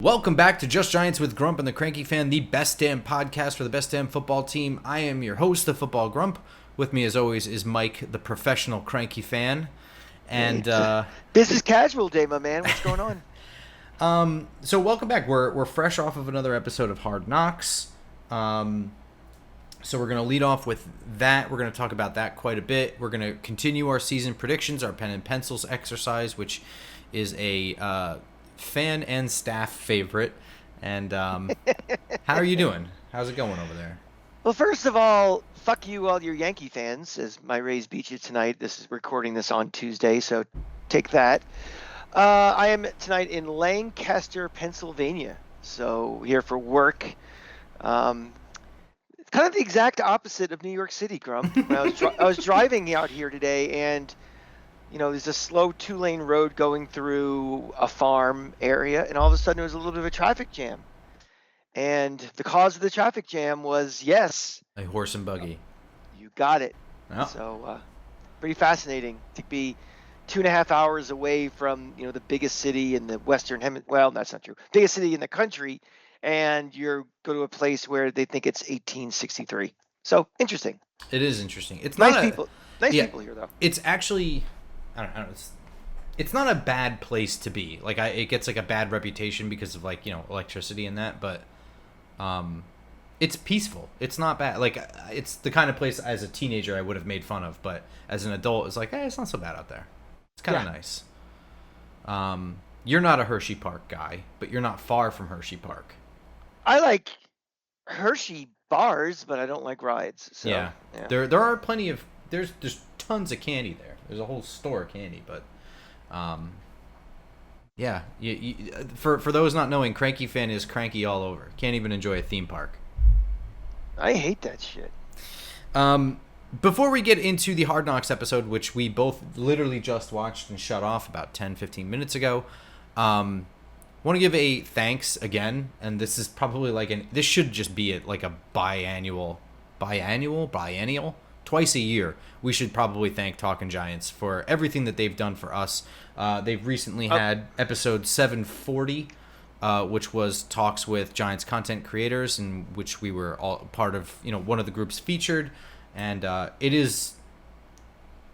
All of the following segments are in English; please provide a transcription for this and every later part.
Welcome back to Just Giants with Grump and the Cranky Fan, the best damn podcast for the best damn football team. I am your host, the Football Grump. With me, as always, is Mike, the professional Cranky Fan. And business casual day, my man. What's going on? So welcome back. We're fresh off of another episode of Hard Knocks. So we're going to lead off with that. We're going to talk about that quite a bit. We're going to continue our season predictions, our pen and pencils exercise, which is a fan and staff favorite. And how are you doing? How's it going over there? Well, first of all, fuck you, all your Yankee fans, as my Rays beat you tonight. This is recording this on Tuesday, so take that. I am tonight in Lancaster, Pennsylvania, so here for work. It's kind of the exact opposite of New York City, Grump. When I was driving out here today, and there's a slow 2-lane road going through a farm area, and all of a sudden there was a little bit of a traffic jam. And the cause of the traffic jam was, yes, a horse and buggy. You got it. Oh. So pretty fascinating to be 2.5 hours away from, the biggest city in the Western Hemisphere. Well, that's not true. Biggest city in the country, and you go to a place where they think it's 1863. So interesting. It is interesting. It's nice not people. Nice people here, though. It's actually, I don't know. It's not a bad place to be. Like it gets like a bad reputation because of electricity and that, but it's peaceful. It's not bad. Like it's the kind of place as a teenager I would have made fun of, but as an adult, it's like, it's not so bad out there. It's kind of nice. You're not a Hershey Park guy, but you're not far from Hershey Park. I like Hershey bars, but I don't like rides. So, yeah. There are plenty of there's tons of candy there. There's a whole store of candy, but for those not knowing, Cranky Fan is cranky all over. Can't even enjoy a theme park. I hate that shit. Before we get into the Hard Knocks episode, which we both literally just watched and shut off about 10-15 minutes ago, want to give a thanks again, and this is probably this should just be like a biennial, twice a year. We should probably thank Talkin' Giants for everything that they've done for us. They've recently had episode 740, which was talks with Giants content creators, in which we were all part of, one of the groups featured. And it is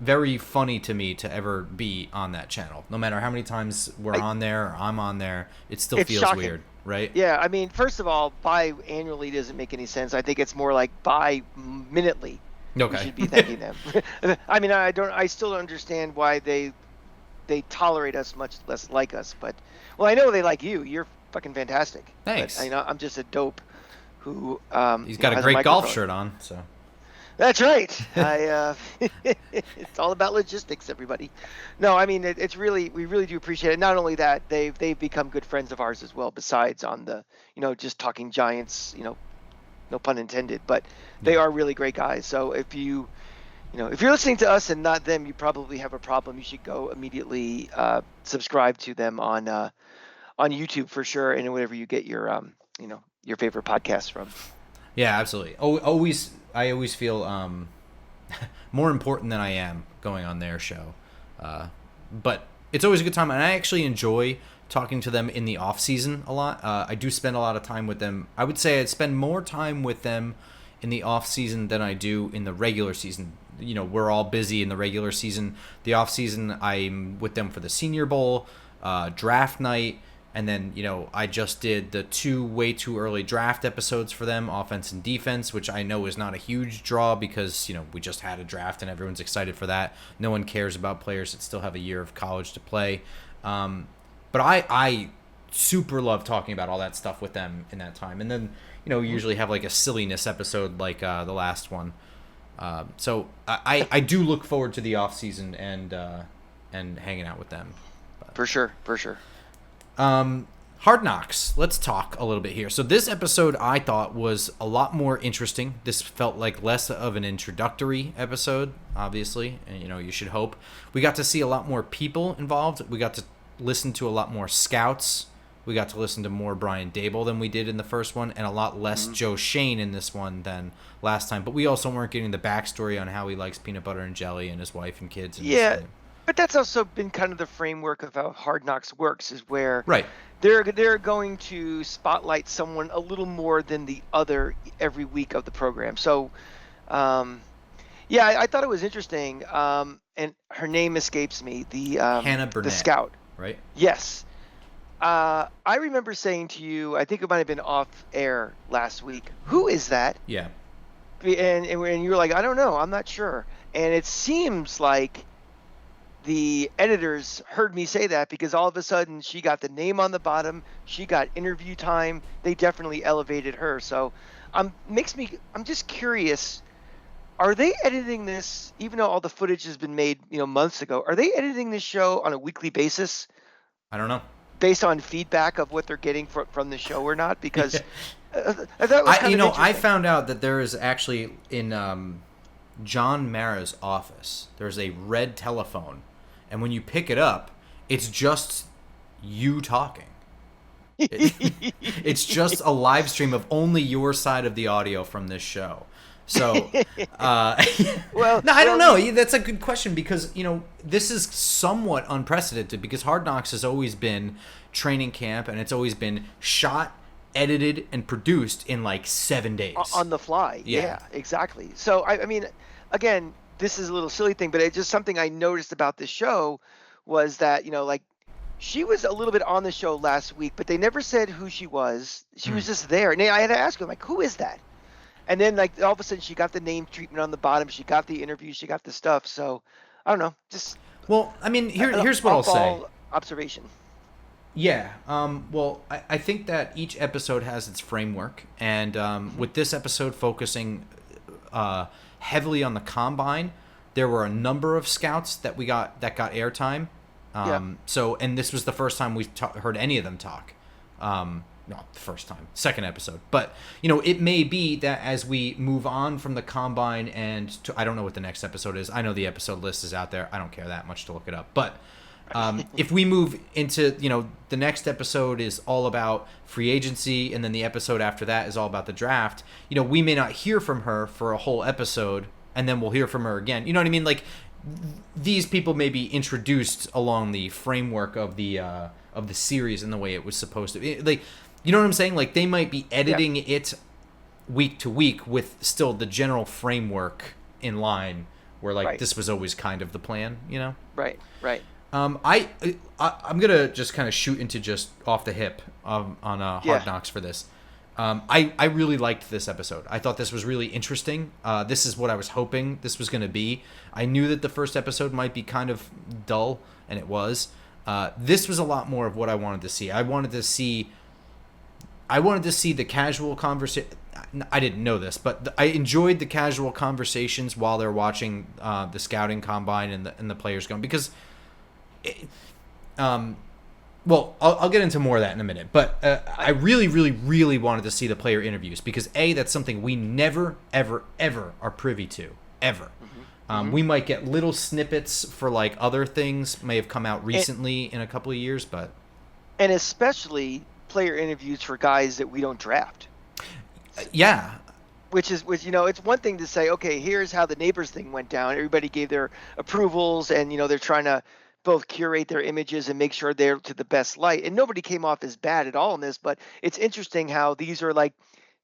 very funny to me to ever be on that channel. No matter how many times we're on there or I'm on there, it still feels shocking. Weird, right? Yeah, I mean, first of all, biannually doesn't make any sense. I think it's more like bi-minutely. Okay. We should be thanking them. I mean, I still don't understand why they tolerate us, much less like us. But I know they like you. You're fucking fantastic. Thanks. But I'm just a dope who. He's got a great golf shirt on, so. That's right. It's all about logistics, everybody. No, I mean we really do appreciate it. Not only that, they've become good friends of ours as well. Besides on the just talking Giants, no pun intended, but they are really great guys. So if you're listening to us and not them, you probably have a problem. You should go immediately subscribe to them on YouTube for sure, and whatever you get your your favorite podcasts from. Yeah, absolutely. I always feel more important than I am going on their show, but it's always a good time, and I actually enjoy talking to them in the off season a lot. I do spend a lot of time with them. I would say I spend more time with them in the off season than I do in the regular season. We're all busy in the regular season. The off season, I'm with them for the Senior Bowl, draft night, and then I just did the 2 way too early draft episodes for them, offense and defense, which I know is not a huge draw because we just had a draft and everyone's excited for that. No one cares about players that still have a year of college to play. But I super love talking about all that stuff with them in that time. And then, we usually have like a silliness episode like the last one. So I do look forward to the off season and hanging out with them. But. For sure. Hard Knocks. Let's talk a little bit here. So this episode I thought was a lot more interesting. This felt like less of an introductory episode, obviously, and you should hope. We got to see a lot more people involved. We got to listen to a lot more scouts. We got to listen to more Brian Dable than we did in the first one, and a lot less Joe Shane in this one than last time. But we also weren't getting the backstory on how he likes peanut butter and jelly and his wife and kids. And But that's also been kind of the framework of how Hard Knocks works, is where right. they're going to spotlight someone a little more than the other every week of the program. So, um, yeah, I thought it was interesting. And her name escapes me. Hannah The Burnett, scout. right? Yes. I remember saying to you, I think it might have been off air last week. Who is that? Yeah. And you were like, I don't know, I'm not sure. And it seems like the editors heard me say that because all of a sudden she got the name on the bottom, she got interview time. They definitely elevated her. So I'm just curious. Are they editing this, even though all the footage has been made, months ago? Are they editing this show on a weekly basis I don't know. based on feedback of what they're getting from the show or not? Because I thought it was kind of I interesting. found out that there is actually in John Mara's office. There's a red telephone, and when you pick it up, it's just you talking. It's just a live stream of only your side of the audio from this show. So, Well, no, I don't know. That's a good question because this is somewhat unprecedented because Hard Knocks has always been training camp and it's always been shot, edited, and produced in like 7 days on the fly. Yeah, exactly. So I mean, again, this is a little silly thing, but it's just something I noticed about this show was that like she was a little bit on the show last week, but they never said who she was. She was just there, and I had to ask her like, who is that? And then like all of a sudden she got the name treatment on the bottom, she got the interview, she got the stuff. So I don't know, just Well, I mean, here's what I'll say. Observation. Yeah. Well, I think that each episode has its framework, and with this episode focusing heavily on the combine, there were a number of scouts that got airtime. So, and this was the first time we heard any of them talk. Not the first time, second episode. But it may be that as we move on from the combine I don't know what the next episode is. I know the episode list is out there. I don't care that much to look it up, but. If we move into, the next episode is all about free agency, and then the episode after that is all about the draft, we may not hear from her for a whole episode, and then we'll hear from her again. You know what I mean? Like, these people may be introduced along the framework of the series and the way it was supposed to be. Like, you know what I'm saying? Like, they might be editing it week to week with still the general framework in line, where, like, this was always kind of the plan, Right. I'm gonna just kind of shoot into just off the hip on Hard Knocks for this. I really liked this episode. I thought this was really interesting. This is what I was hoping this was gonna be. I knew that the first episode might be kind of dull, and it was. This was a lot more of what I wanted to see. I wanted to see the casual conversation. I didn't know this, but I enjoyed the casual conversations while they're watching the scouting combine and the players going because. Well, I'll get into more of that in a minute, but I really, really, really wanted to see the player interviews because that's something we never, ever, ever are privy to, ever. We might get little snippets for like other things may have come out recently in a couple of years, but and especially player interviews for guys that we don't draft. Yeah. Which it's one thing to say, okay, here's how the Neighbors thing went down. Everybody gave their approvals, and they're trying to both curate their images and make sure they're to the best light. And nobody came off as bad at all in this, but it's interesting how these are like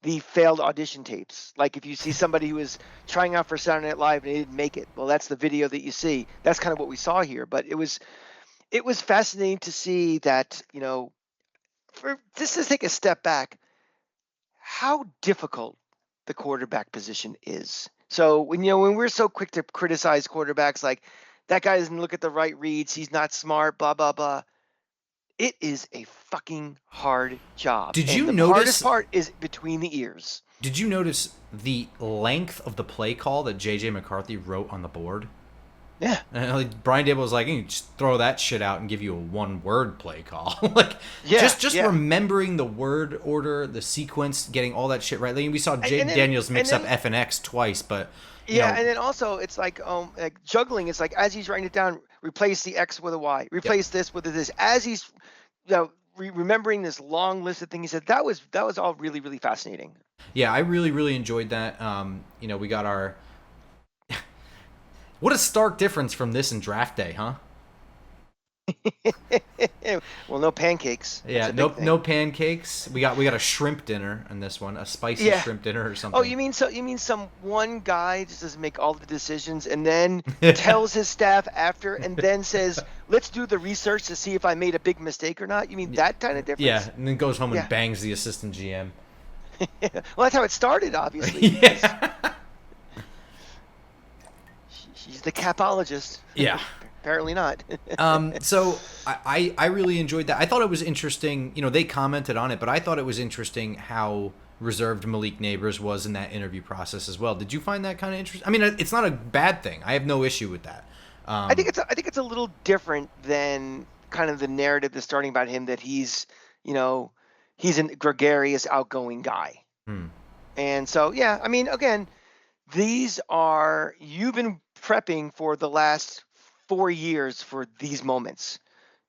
the failed audition tapes. Like if you see somebody who was trying out for Saturday Night Live and they didn't make it, well, that's the video that you see. That's kind of what we saw here. But it was fascinating to see that, for just to take a step back, how difficult the quarterback position is. So when we're so quick to criticize quarterbacks, like that guy doesn't look at the right reads, he's not smart, blah blah blah. It is a fucking hard job. Did you the notice? Hardest part is between the ears. Did you notice the length of the play call that J.J. McCarthy wrote on the board? Yeah. And like Brian Dable was like, you just throw that shit out and give you a one-word play call. Like, just remembering the word order, the sequence, getting all that shit right. Like, we saw Jaden Daniels mix up F and X twice, but and then also it's like juggling. It's like as he's writing it down, replace the X with a Y, replace this with a this. As he's remembering this long list of things, he said that was all really, really fascinating. Yeah, I really, really enjoyed that. We got our. What a stark difference from this and draft day, huh? Well, no pancakes. That's Yeah, a big no thing. pancakes. We got a shrimp dinner in this one, a spicy Yeah. shrimp dinner or Oh, something. you mean some one guy just doesn't make all the decisions and then tells his staff after and then says, "Let's do the research to see if I made a big mistake or not." You mean that kind of Yeah, difference? and then goes home and Yeah. bangs the assistant GM. Well, that's how it started, obviously, because Yeah. she's the capologist. Yeah. Apparently not. So I really enjoyed that. I thought it was interesting. They commented on it, but I thought it was interesting how reserved Malik Neighbors was in that interview process as well. Did you find that kind of interesting? I mean, it's not a bad thing. I have no issue with that. I think it's a little different than kind of the narrative that's starting about him that you know, he's a gregarious, outgoing guy. Hmm. And so, yeah, I mean, again, you've been prepping for the last 4 years for these moments.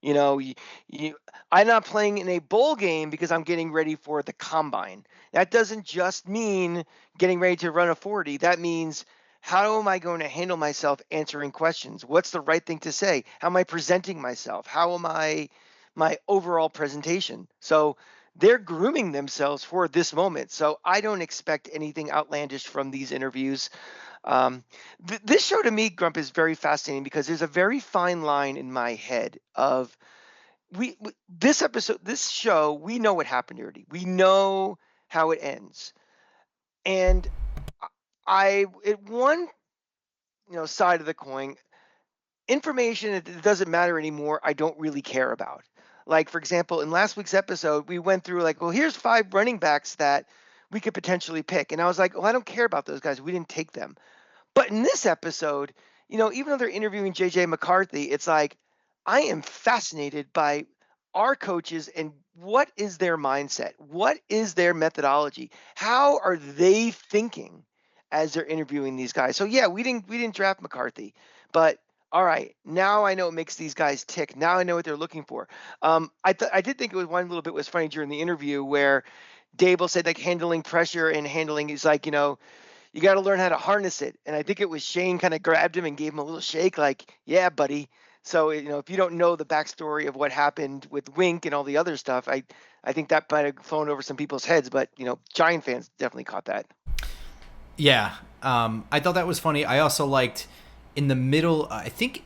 You know, you, I'm not playing in a bowl game because I'm getting ready for the combine. That doesn't just mean getting ready to run a 40. That means how am I going to handle myself answering questions? What's the right thing to say? How am I presenting myself? How am I my overall presentation? So they're grooming themselves for this moment. So I don't expect anything outlandish from these interviews. Um, this show to me, Grump, is very fascinating because there's a very fine line in my head of this episode, this show, we know what happened already. We know how it ends, and I at one side of the coin, information that doesn't matter anymore, I don't really care about. Like, for example, in last week's episode, we went through like, well, here's 5 running backs that we could potentially pick, and I was like, well, I don't care about those guys. We didn't take them. But in this episode, even though they're interviewing JJ McCarthy, it's like I am fascinated by our coaches and what is their mindset? What is their methodology? How are they thinking as they're interviewing these guys? So yeah, we didn't draft McCarthy, but all right, now I know what makes these guys tick. Now I know what they're looking for. I did think it was one little bit was funny during the interview where Dable said like handling pressure and handling is like you got to learn how to harness it. And I think it was Shane kind of grabbed him and gave him a little shake, like, yeah, buddy. So, if you don't know the backstory of what happened with Wink and all the other stuff, I think that might have flown over some people's heads, but, Giant fans definitely caught that. Yeah, I thought that was funny. I also liked in the middle. I think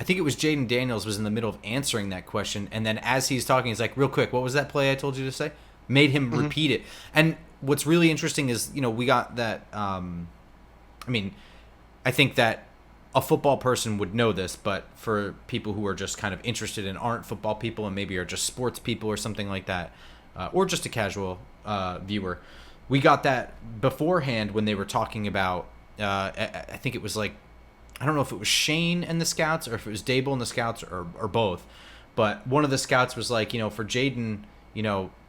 it was Jaden Daniels was in the middle of answering that question, and then as he's talking, he's like, "Real quick, what was that play I told you to say?" Made him Mm-hmm. repeat it. And what's really interesting is we got that. I mean, I think that a football person would know this, but for people who are just kind of interested and aren't football people and maybe are just sports people or something like that, or just a casual viewer, we got that beforehand when they were talking about. I think it was like I don't know if it was Shane and the scouts or if it was Dable and the scouts or both, but one of the scouts was like, for Jaden,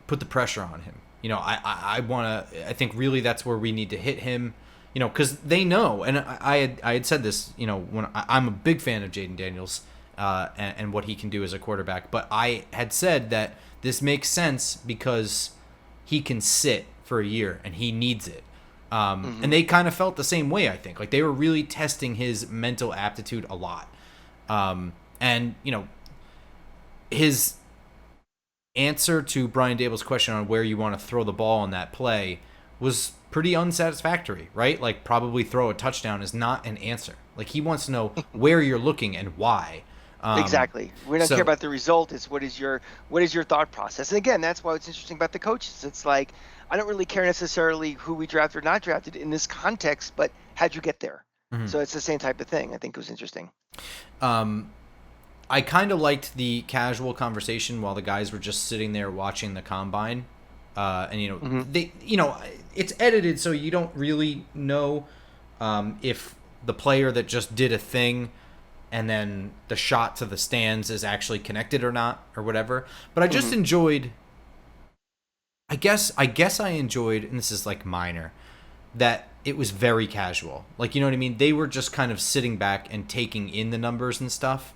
put the pressure on him. I want to. I think really that's where we need to hit him. Because they know, and I had said this, when I'm a big fan of Jaden Daniels and what he can do as a quarterback, but I had said that this makes sense because he can sit for a year and he needs it. Mm-hmm. And they kind of felt the same way, I think. Like they were really testing his mental aptitude a lot. And, his answer to Brian Dable's question on where you want to throw the ball on that play was pretty unsatisfactory, right? Like probably throw a touchdown is not an answer. Like he wants to know where you're looking and why. Exactly. We don't care So about the result. It's what is your thought process. And again, that's why it's interesting about the coaches. It's like I don't really care necessarily who we drafted or not drafted in this context, but how'd you get there? mhm. So it's the same type of thing. I think it was interesting. um, I kind of liked the casual conversation while the guys were just sitting there watching the combine. And Mm-hmm. it's edited so you don't really know if the player that just did a thing and then the shot to the stands is actually connected or not or whatever. But I just Mm-hmm. enjoyed. I guess I enjoyed, and this is like minor, that it was very casual. Like you know what I mean? They were just kind of sitting back and taking in the numbers and stuff.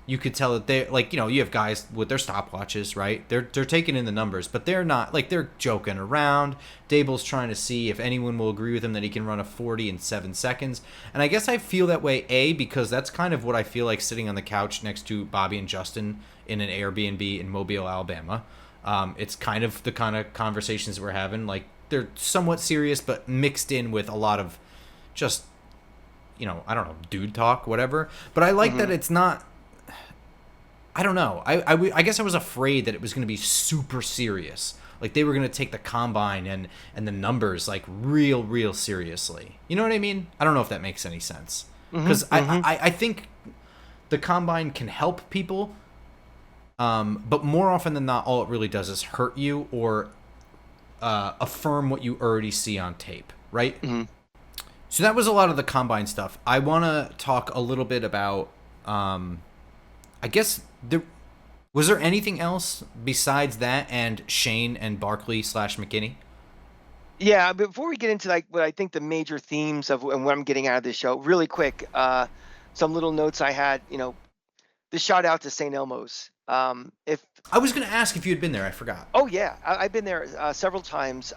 you could tell that they like, you have guys with their stopwatches, right? They're taking in the numbers, but they're not like they're joking around. Dable's trying to see if anyone will agree with him that he can run a 40 in 7 seconds. And I guess I feel that way because that's kind of what I feel like sitting on the couch next to Bobby and Justin in an Airbnb in Mobile, Alabama. It's kind of the kind of conversations we're having. Like they're somewhat serious, but mixed in with a lot of just, I don't know, dude talk, whatever. But I like that it's not. I don't know. I guess I was afraid that it was going to be super serious. Like they were going to take the combine and the numbers like real seriously. You know what I mean? I don't know if that makes any sense. Because I think the combine can help people, but more often than not, all it really does is hurt you or affirm what you already see on tape, right? Mm-hmm. So that was a lot of the combine stuff. I want to talk a little bit about, I guess, was there anything else besides that and Shane and Barkley / McKinney? Yeah, before we get into like what I think the major themes of and what I'm getting out of this show, really quick, some little notes I had, the shout out to St. Elmo's. If I was going to ask if you had been there, I forgot. Oh yeah, I've been there several times.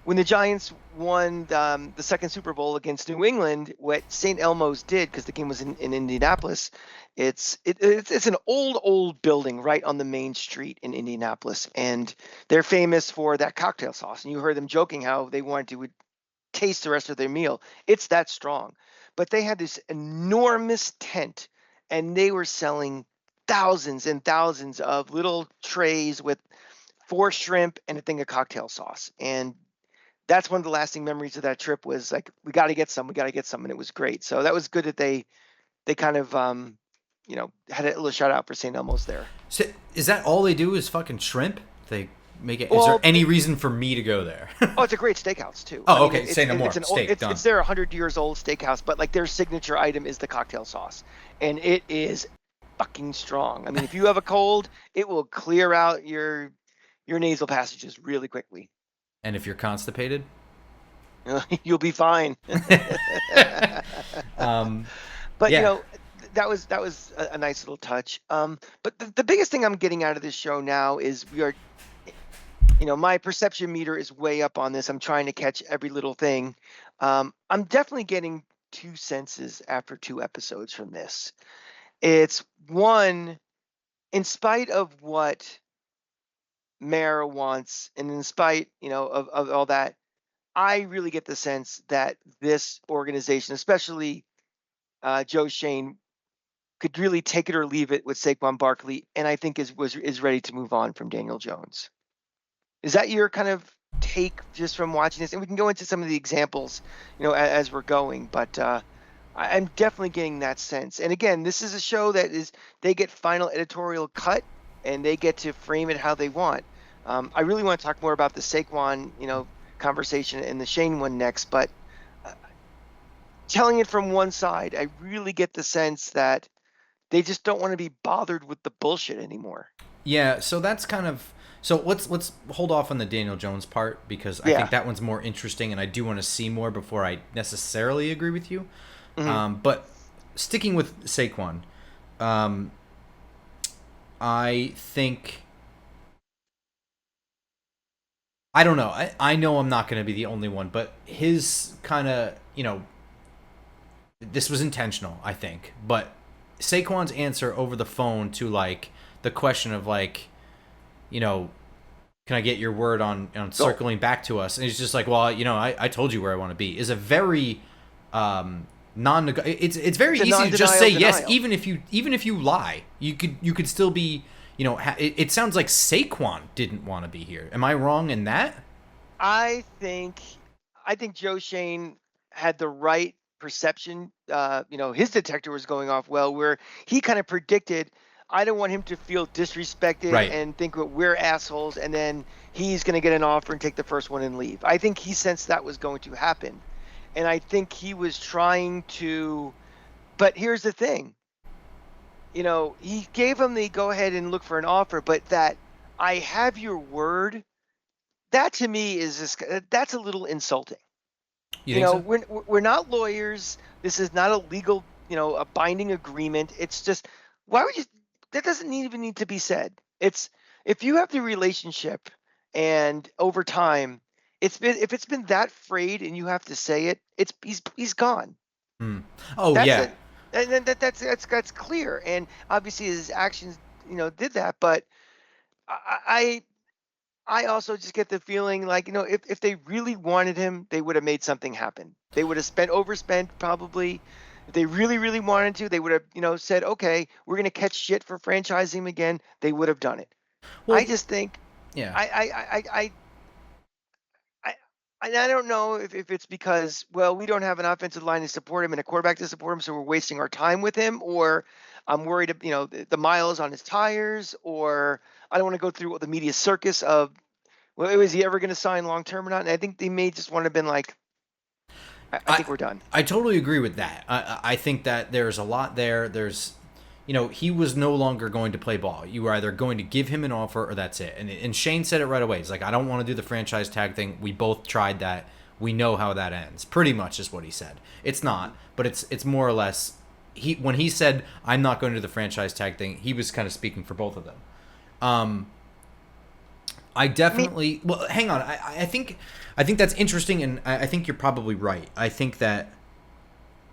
When the Giants won the second Super Bowl against New England, what St. Elmo's did, because the game was in Indianapolis, it's an old building right on the main street in Indianapolis, and they're famous for that cocktail sauce. And you heard them joking how they wanted to taste the rest of their meal. It's that strong. But they had this enormous tent, and they were selling thousands and thousands of little trays with 4 shrimp and a thing of cocktail sauce. And that's one of the lasting memories of that trip was like, we got to get some, and it was great. So that was good that they kind of, had a little shout out for St. Elmo's there. So is that all they do is fucking shrimp? They make it. Is there any reason for me to go there? Oh, it's a great steakhouse too. Oh, okay. Say no more. It's their 100 years old steakhouse, but like their signature item is the cocktail sauce, and it is fucking strong. I mean, if you have a cold, it will clear out your nasal passages really quickly. And if you're constipated, you'll be fine. But yeah. that was a nice little touch. But the biggest thing I'm getting out of this show now is we are, my perception meter is way up on this. I'm trying to catch every little thing. I'm definitely getting 2 senses after 2 episodes from this. It's one, in spite of what Mara wants, and in spite, of all that, I really get the sense that this organization, especially Joe Shane, could really take it or leave it with Saquon Barkley, and I think is ready to move on from Daniel Jones. Is that your kind of take just from watching this? And we can go into some of the examples, as we're going, but I'm definitely getting that sense. And again, this is a show that they get final editorial cut, and they get to frame it how they want. I really want to talk more about the Saquon, conversation and the Shane one next, but telling it from one side, I really get the sense that they just don't want to be bothered with the bullshit anymore. Yeah, so that's kind of let's hold off on the Daniel Jones part because I think that one's more interesting, and I do want to see more before I necessarily agree with you. Mm-hmm. But sticking with Saquon, I think. I don't know. I know I'm not going to be the only one, but his kind of, this was intentional, I think. But Saquon's answer over the phone to, like, the question of, like, can I get your word on circling back to us? And he's just like, well, I told you where I want to be, is a very it's very easy to just say yes, even if you lie. You could still be... it sounds like Saquon didn't want to be here. Am I wrong in that? I think Joe Shane had the right perception. His detector was going off well, where he kind of predicted, I don't want him to feel disrespected and think that we're assholes, and then he's going to get an offer and take the first one and leave. I think he sensed that was going to happen. And I think he was trying to... But here's the thing. He gave him the go ahead and look for an offer, but that I have your word, that to me that's a little insulting. You think so? We're not lawyers. This is not a legal, a binding agreement. It's just, why would you? That doesn't even need to be said. It's if you have the relationship, and over time, if it's been that frayed, and you have to say it, he's gone. Oh That's yeah. it, and then that's clear. And obviously his actions, did that. But I I also just get the feeling like, if they really wanted him, they would have made something happen. They would have overspent probably. If they really, really wanted to, they would have, said, okay, we're going to catch shit for franchising him again. They would have done it. I Well, just think, yeah. I, I don't know if it's because, well, we don't have an offensive line to support him and a quarterback to support him, so we're wasting our time with him, or I'm worried, the miles on his tires, or I don't want to go through the media circus of, well, is he ever going to sign long term or not? And I think they may just want to have been like, I think we're done. I totally agree with that. I think that there's a lot there. He was no longer going to play ball. You were either going to give him an offer or that's it. And Shane said it right away. He's like, I don't want to do the franchise tag thing. We both tried that. We know how that ends. Pretty much is what he said. It's not, but it's more or less. When he said I'm not going to do the franchise tag thing, he was kind of speaking for both of them. I definitely. Well, hang on. I think that's interesting, and I think you're probably right. I think that.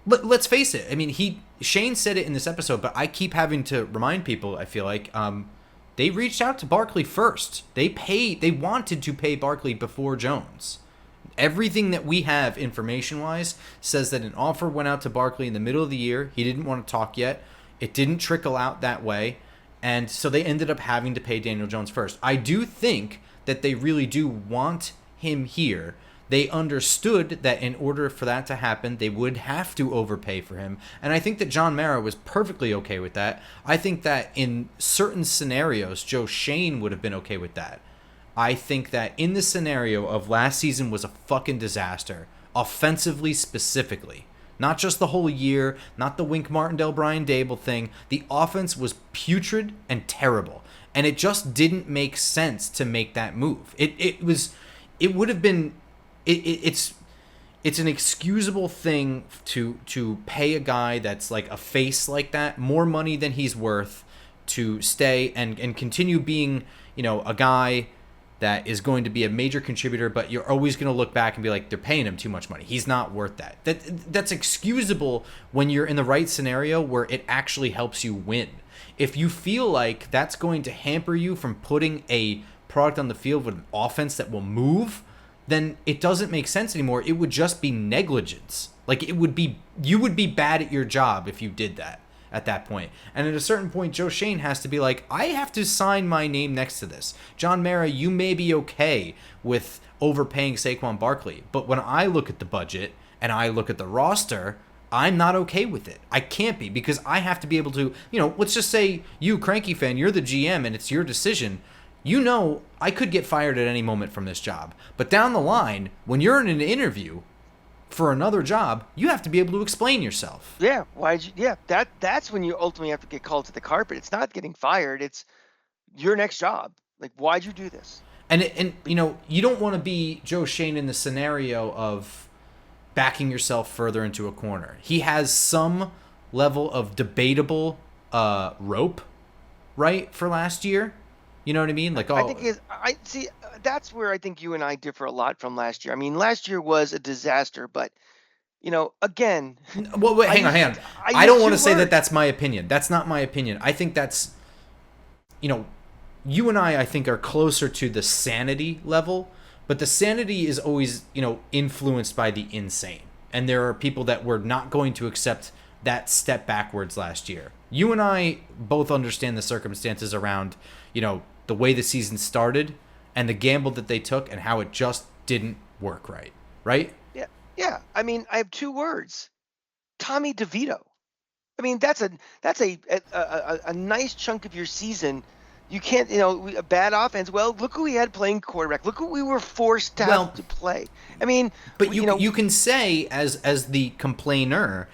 But let's face it. I mean, Shane said it in this episode, but I keep having to remind people. I feel like they reached out to Barkley first. They wanted to pay Barkley before Jones. Everything that we have information-wise says that an offer went out to Barkley in the middle of the year. He didn't want to talk yet. It didn't trickle out that way. And so they ended up having to pay Daniel Jones first. I do think that they really do want him here. They understood that in order for that to happen, they would have to overpay for him. And I think that John Mara was perfectly okay with that. I think that in certain scenarios, Joe Shane would have been okay with that. I think that in the scenario of last season was a fucking disaster, offensively specifically. Not just the whole year, not the Wink Martindale, Brian Dable thing. The offense was putrid and terrible. And it just didn't make sense to make that move. It's an excusable thing to pay a guy that's like a face like that more money than he's worth to stay and continue being, a guy that is going to be a major contributor, but you're always going to look back and be like, they're paying him too much money. He's not worth that. That's excusable when you're in the right scenario where it actually helps you win. If you feel like that's going to hamper you from putting a product on the field with an offense that will move, then it doesn't make sense anymore. It would just be negligence. Like you would be bad at your job if you did that at that point. And at a certain point, Joe Shane has to be like, I have to sign my name next to this. John Mara, you may be okay with overpaying Saquon Barkley, but when I look at the budget and I look at the roster, I'm not okay with it. I can't be, because I have to be able to, let's just say you, Cranky fan, you're the GM and it's your decision. I could get fired at any moment from this job. But down the line, when you're in an interview for another job, you have to be able to explain yourself. Yeah, that's when you ultimately have to get called to the carpet. It's not getting fired, it's your next job. Like, why'd you do this? And you don't want to be Joe Shane in the scenario of backing yourself further into a corner. He has some level of debatable rope, right, for last year. You know what I mean? Like, I think I see. That's where I think you and I differ a lot from last year. I mean, last year was a disaster, but again. Well, wait, hang on. I don't want to say that that's my opinion. That's not my opinion. I think that's, you and I think, are closer to the sanity level, but the sanity is always, influenced by the insane. And there are people that were not going to accept that step backwards last year. You and I both understand the circumstances around, the way the season started and the gamble that they took and how it just didn't work right? Yeah. I mean, I have two words: Tommy DeVito. I mean, that's a nice chunk of your season. You can't, a bad offense. Well, look who we had playing quarterback. Look who we were forced to have to play. I mean, but you can say as the complainer,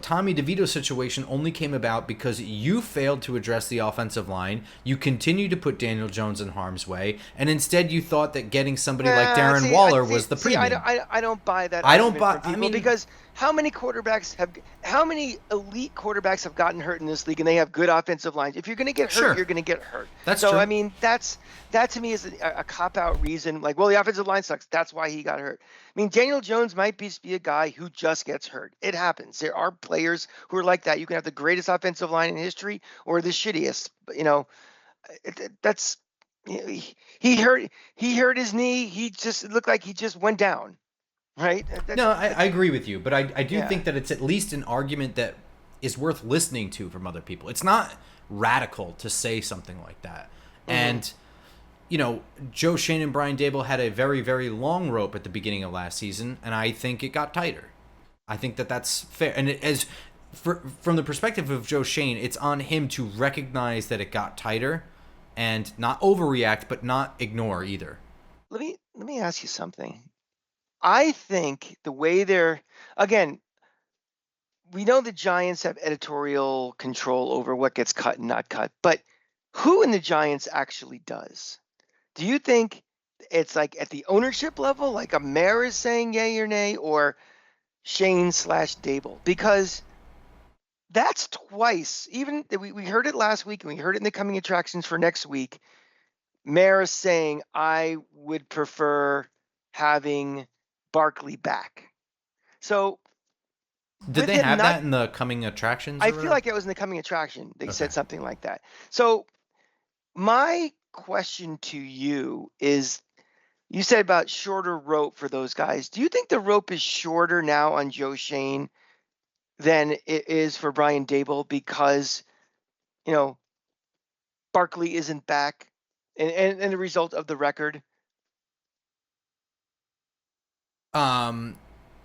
Tommy DeVito's situation only came about because you failed to address the offensive line. You continued to put Daniel Jones in harm's way, and instead you thought that getting somebody like Darren Waller was the premium. I don't buy that. I don't buy. Because how many elite quarterbacks have gotten hurt in this league and they have good offensive lines? If you're going to get hurt, Sure. you're going to get hurt. That's so true. I mean, that to me is a cop out reason. Like, well, the offensive line sucks. That's why he got hurt. I mean, Daniel Jones might be a guy who just gets hurt. It happens. There are players who are like that. You can have the greatest offensive line in history or the shittiest. That's he hurt his knee. It looked like he just went down. Right? No, I agree with you, but I do think that it's at least an argument that is worth listening to from other people. It's not radical to say something like that. And, Joe Shane and Brian Daboll had a very, very long rope at the beginning of last season, and I think it got tighter. I think that that's fair. And from the perspective of Joe Shane, it's on him to recognize that it got tighter and not overreact, but not ignore either. Let me ask you something. I think the way we know the Giants have editorial control over what gets cut and not cut, but who in the Giants actually does? Do you think it's like at the ownership level, like a mayor is saying yay or nay, or Shane/Dable? Because that's twice. Even we heard it last week, and we heard it in the coming attractions for next week. Mayor is saying, I would prefer having Barkley back. So did they have that in the coming attractions? I feel like it was in the coming attraction. They said something like that. So my question to you is, you said about shorter rope for those guys. Do you think the rope is shorter now on Joe Shane than it is for Brian Daboll because, Barkley isn't back and the result of the record? I'm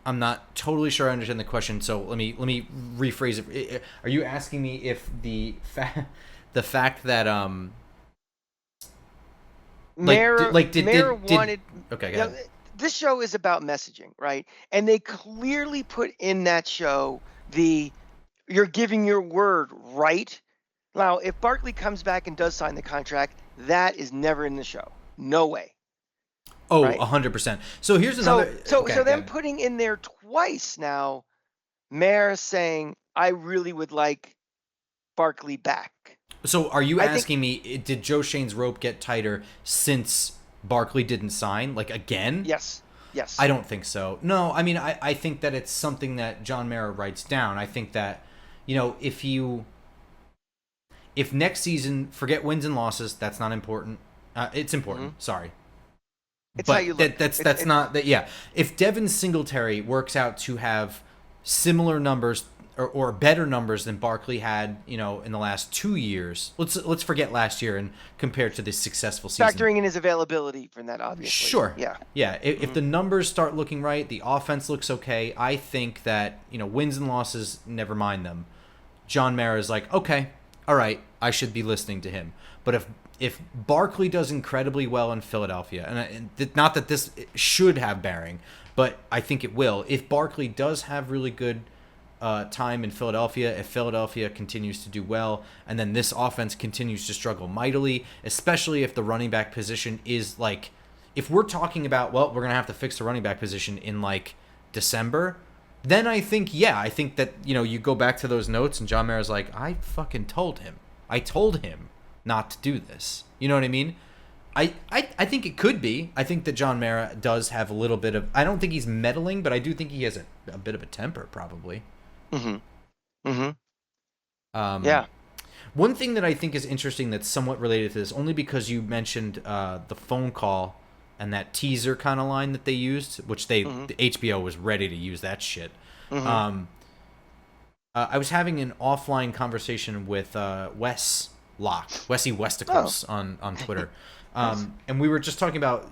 not totally sure I understand the question, so let me rephrase it. Are you asking me if the fact that Mayor wanted? Okay, go ahead. This show is about messaging, right? And they clearly put in that show you're giving your word, right? Now, if Barkley comes back and does sign the contract, that is never in the show. No way. Oh, right? 100%. So here's another. So them putting in there twice now, Mayor saying, I really would like Barkley back. So are you asking me, did Joe Shane's rope get tighter since Barkley didn't sign? Like, again? Yes. I don't think so. No, I mean, I think that it's something that John Mara writes down. I think that, if next season, forget wins and losses, that's not important. It's important. Mm-hmm. Sorry. It's how you look. That's not that. Yeah. If Devin Singletary works out to have similar numbers or better numbers than Barkley had, in the last 2 years. Let's forget last year and compare it to this successful season. Factoring in his availability from that, obviously. Sure. Yeah. If the numbers start looking right, the offense looks okay. I think that wins and losses, never mind them. John Mara is like, okay, all right, I should be listening to him. But if Barkley does incredibly well in Philadelphia, and not that this should have bearing, but I think it will. If Barkley does have really good time in Philadelphia, if Philadelphia continues to do well, and then this offense continues to struggle mightily, especially if the running back position is like, if we're talking about, well, we're going to have to fix the running back position in like December, then I think that, you go back to those notes and John Mara's like, I fucking told him not to do this. You know what I mean? I think it could be. I think that John Mara does have a little bit of, I don't think he's meddling, but I do think he has a bit of a temper, probably. Yeah. One thing that I think is interesting that's somewhat related to this, only because you mentioned the phone call and that teaser kind of line that they used, which the HBO was ready to use that shit. I was having an offline conversation with Wesley Westicles on Twitter. And we were just talking about,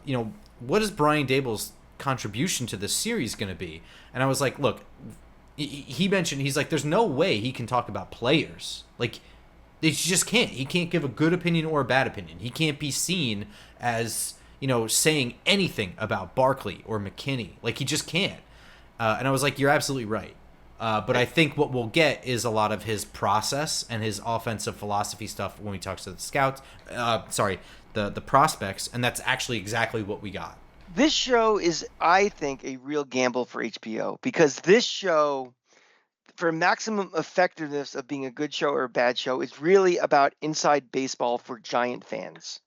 what is Brian Daboll's contribution to this series going to be? And I was like, look, he mentioned, he's like, there's no way he can talk about players. Like, he just can't. He can't give a good opinion or a bad opinion. He can't be seen as, saying anything about Barkley or McKinney. Like, he just can't. And I was like, you're absolutely right. But I think what we'll get is a lot of his process and his offensive philosophy stuff when he talks to the scouts. The prospects, and that's actually exactly what we got. This show is, I think, a real gamble for HBO because this show, for maximum effectiveness of being a good show or a bad show, is really about inside baseball for Giant fans.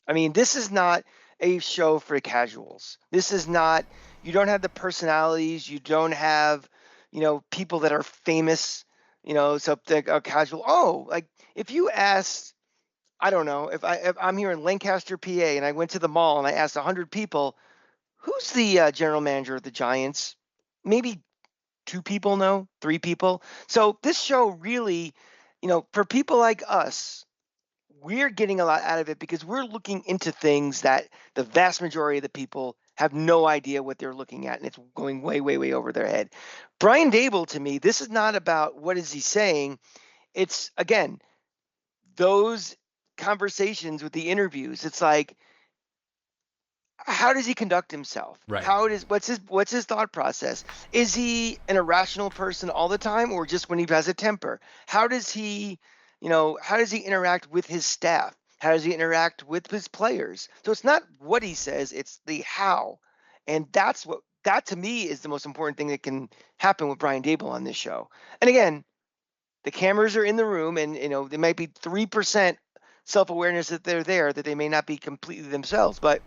I mean, this is not a show for casuals. This is not, you don't have the personalities, you don't have, people that are famous, so a casual. Oh, like if you asked, I don't know, if I'm here in Lancaster, PA, and I went to the mall and I asked 100 people, who's the general manager of the Giants? Maybe two people know, three people. So this show really, for people like us, we're getting a lot out of it because we're looking into things that the vast majority of the people have no idea what they're looking at, and it's going way, way, way over their head. Brian Dable, to me, this is not about what is he saying. It's, again, those conversations with the interviews. It's like, how does he conduct himself? Right. What's his thought process? Is he an irrational person all the time, or just when he has a temper? How does he interact with his staff? How does he interact with his players? So it's not what he says, it's the how. And that to me is the most important thing that can happen with Brian Dable on this show. And again, the cameras are in the room, and there might be 3% self-awareness that they're there, that they may not be completely themselves, but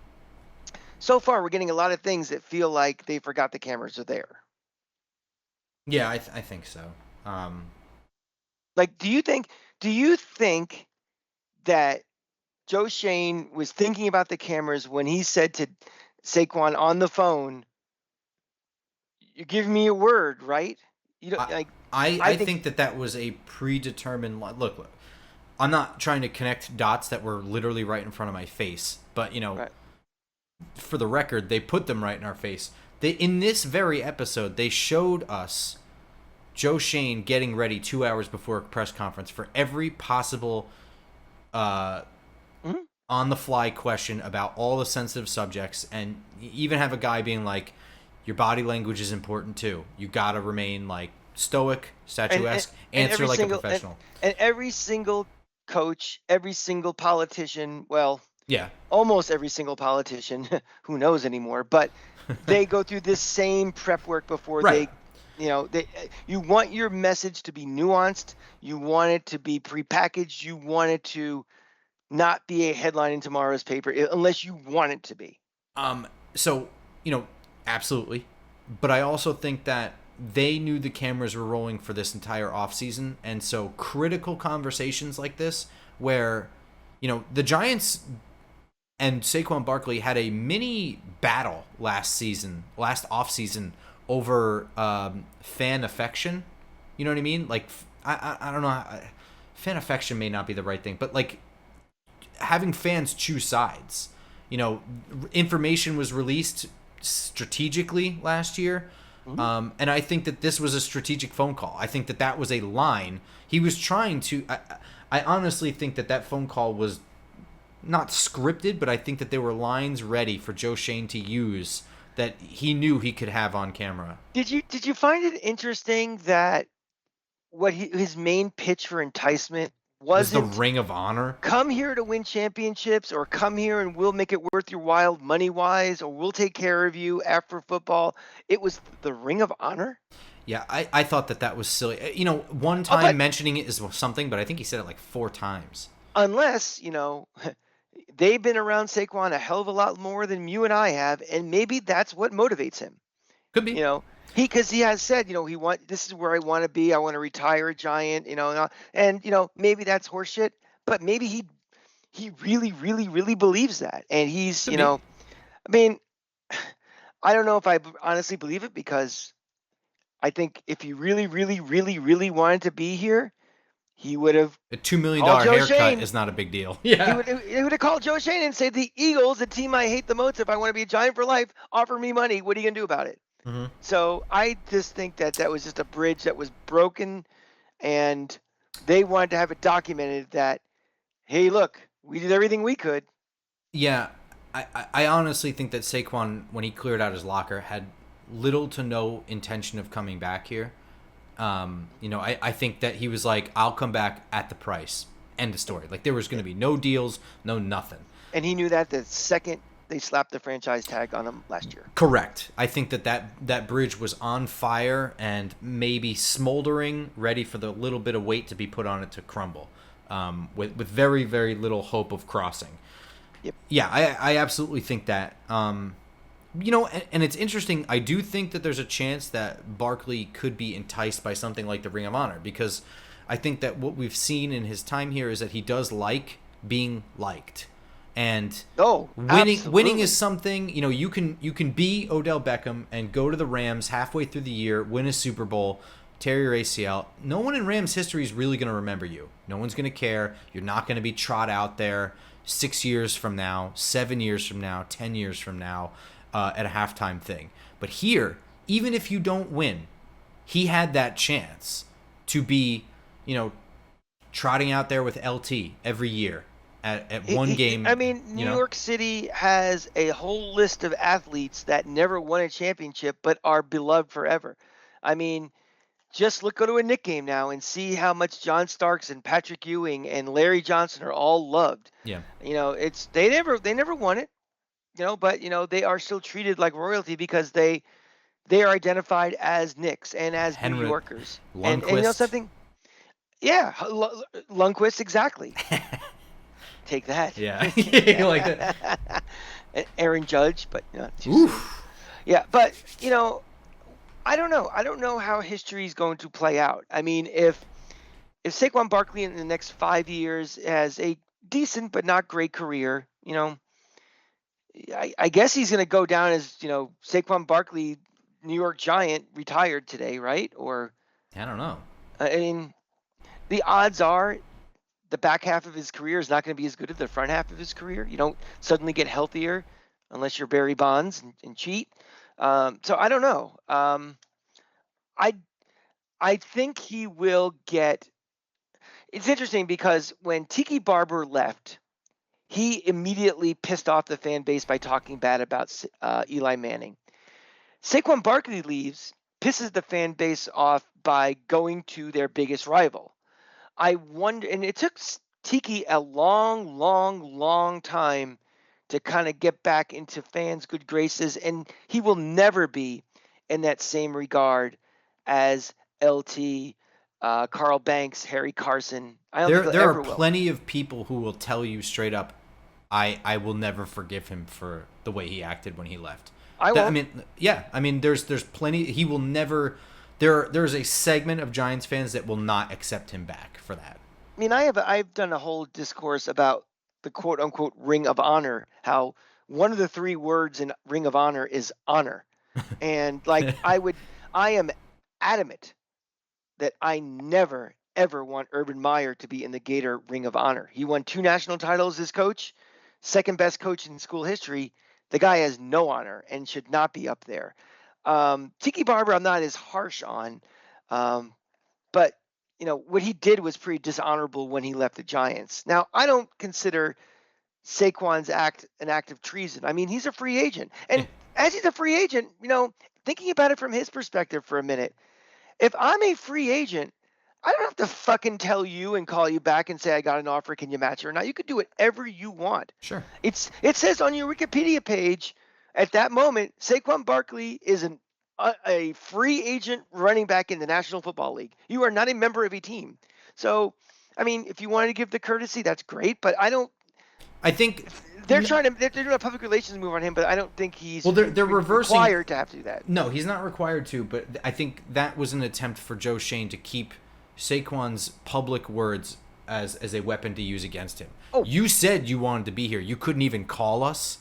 so far we're getting a lot of things that feel like they forgot the cameras are there. Yeah, I think so. Like, do you think that Joe Shane was thinking about the cameras when he said to Saquon on the phone, "You give me a word, right?" I think that was a predetermined look. I'm not trying to connect dots that were literally right in front of my face, but right. For the record, they put them right in our face. In this very episode, they showed us Joe Shane getting ready 2 hours before a press conference for every possible on-the-fly question about all the sensitive subjects, and even have a guy being like, your body language is important too. You gotta remain like stoic, statuesque, answer like a professional. And every single coach, every single politician, well, yeah, almost every single politician, who knows anymore, but they go through this same prep work before right. You want your message to be nuanced. You want it to be prepackaged. You want it to not be a headline in tomorrow's paper unless you want it to be. So, absolutely. But I also think that they knew the cameras were rolling for this entire offseason, and so critical conversations like this where, the Giants and Saquon Barkley had a mini battle last offseason over fan affection. You know what I mean? Like, I don't know. Fan affection may not be the right thing, but like having fans choose sides. Information was released strategically last year. And I think that this was a strategic phone call. I think that was a line. He was trying to... I honestly think that phone call was not scripted, but I think that there were lines ready for Joe Shane to use that he knew he could have on camera. Did you find it interesting that his main pitch for enticement was the Ring of Honor? Come here to win championships, or come here and we'll make it worth your while money-wise, or we'll take care of you after football. It was the Ring of Honor? Yeah, I thought that was silly. One time mentioning it is something, but I think he said it like 4 times. Unless, they've been around Saquon a hell of a lot more than you and I have, and maybe that's what motivates him. Could be. Because he has said, this is where I want to be. I want to retire a Giant, and maybe that's horseshit, but maybe he really, really, really believes that. And he's, I mean, I don't know if I honestly believe it, because I think if he really, really, really, really wanted to be here, he would have. A $2 million haircut is not a big deal. Yeah. He would have called Joe Shane and said, the Eagles, the team I hate the most, if I want to be a Giant for life, offer me money. What are you going to do about it? Mm-hmm. So I just think that was just a bridge that was broken, and they wanted to have it documented that, hey, look, we did everything we could. Yeah, I honestly think that Saquon, when he cleared out his locker, had little to no intention of coming back here. I think that he was like, I'll come back at the price. End of story. Like, there was going to be no deals, no nothing. And he knew that the second they slapped the franchise tag on him last year. Correct. I think that bridge was on fire and maybe smoldering, ready for the little bit of weight to be put on it to crumble, with very, very little hope of crossing. Yep. Yeah, I absolutely think that. And it's interesting. I do think that there's a chance that Barkley could be enticed by something like the Ring of Honor, because I think that what we've seen in his time here is that he does like being liked. And winning is something, you can be Odell Beckham and go to the Rams halfway through the year, win a Super Bowl, tear your ACL. No one in Rams history is really going to remember you. No one's going to care. You're not going to be trot out there 6 years from now, 7 years from now, 10 years from now at a halftime thing. But here, even if you don't win, he had that chance to be, trotting out there with LT every year. At one game. I mean, New York City has a whole list of athletes that never won a championship but are beloved forever. I mean, just go to a Knick game now and see how much John Starks and Patrick Ewing and Larry Johnson are all loved. Yeah. It's they never won it, but they are still treated like royalty because they are identified as Knicks and as New Yorkers. Lundqvist. And something? Yeah, Lundqvist, exactly. Take that. Yeah. You like that. Aaron Judge, but too soon. Yeah, but I don't know. I don't know how history is going to play out. I mean, if Saquon Barkley in the next 5 years has a decent but not great career, I guess he's going to go down as Saquon Barkley, New York Giant, retired today, right? Or I don't know. I mean, the odds are the back half of his career is not going to be as good as the front half of his career. You don't suddenly get healthier unless you're Barry Bonds and cheat. So I don't know. I think he will get. It's interesting because when Tiki Barber left, he immediately pissed off the fan base by talking bad about Eli Manning. Saquon Barkley leaves, pisses the fan base off by going to their biggest rival. I wonder, and it took Tiki a long, long, long time to kind of get back into fans' good graces, and he will never be in that same regard as LT, Carl Banks, Harry Carson. There are plenty of people who will tell you straight up, I will never forgive him for the way he acted when he left. I mean, there's plenty. He will never. There's a segment of Giants fans that will not accept him back for that. I mean, I've done a whole discourse about the quote unquote Ring of Honor, how one of the 3 words in Ring of Honor is honor. And I am adamant that I never, ever want Urban Meyer to be in the Gator Ring of Honor. He won 2 national titles as coach, second best coach in school history. The guy has no honor and should not be up there. Tiki Barber, I'm not as harsh on, but what he did was pretty dishonorable when he left the Giants. Now, I don't consider Saquon's act an act of treason. I mean, he's a free agent, and as he's a free agent, thinking about it from his perspective for a minute, if I'm a free agent, I don't have to fucking tell you and call you back and say I got an offer. Can you match it or not? You could do whatever you want. Sure. It says on your Wikipedia page at that moment, Saquon Barkley is a free agent running back in the National Football League. You are not a member of a team. So, I mean, if you wanted to give the courtesy, that's great. But I think they're doing a public relations move on him, but I don't think he's they're reversing, required to have to do that. No, he's not required to. But I think that was an attempt for Joe Schoen to keep Saquon's public words as a weapon to use against him. Oh. You said you wanted to be here. You couldn't even call us.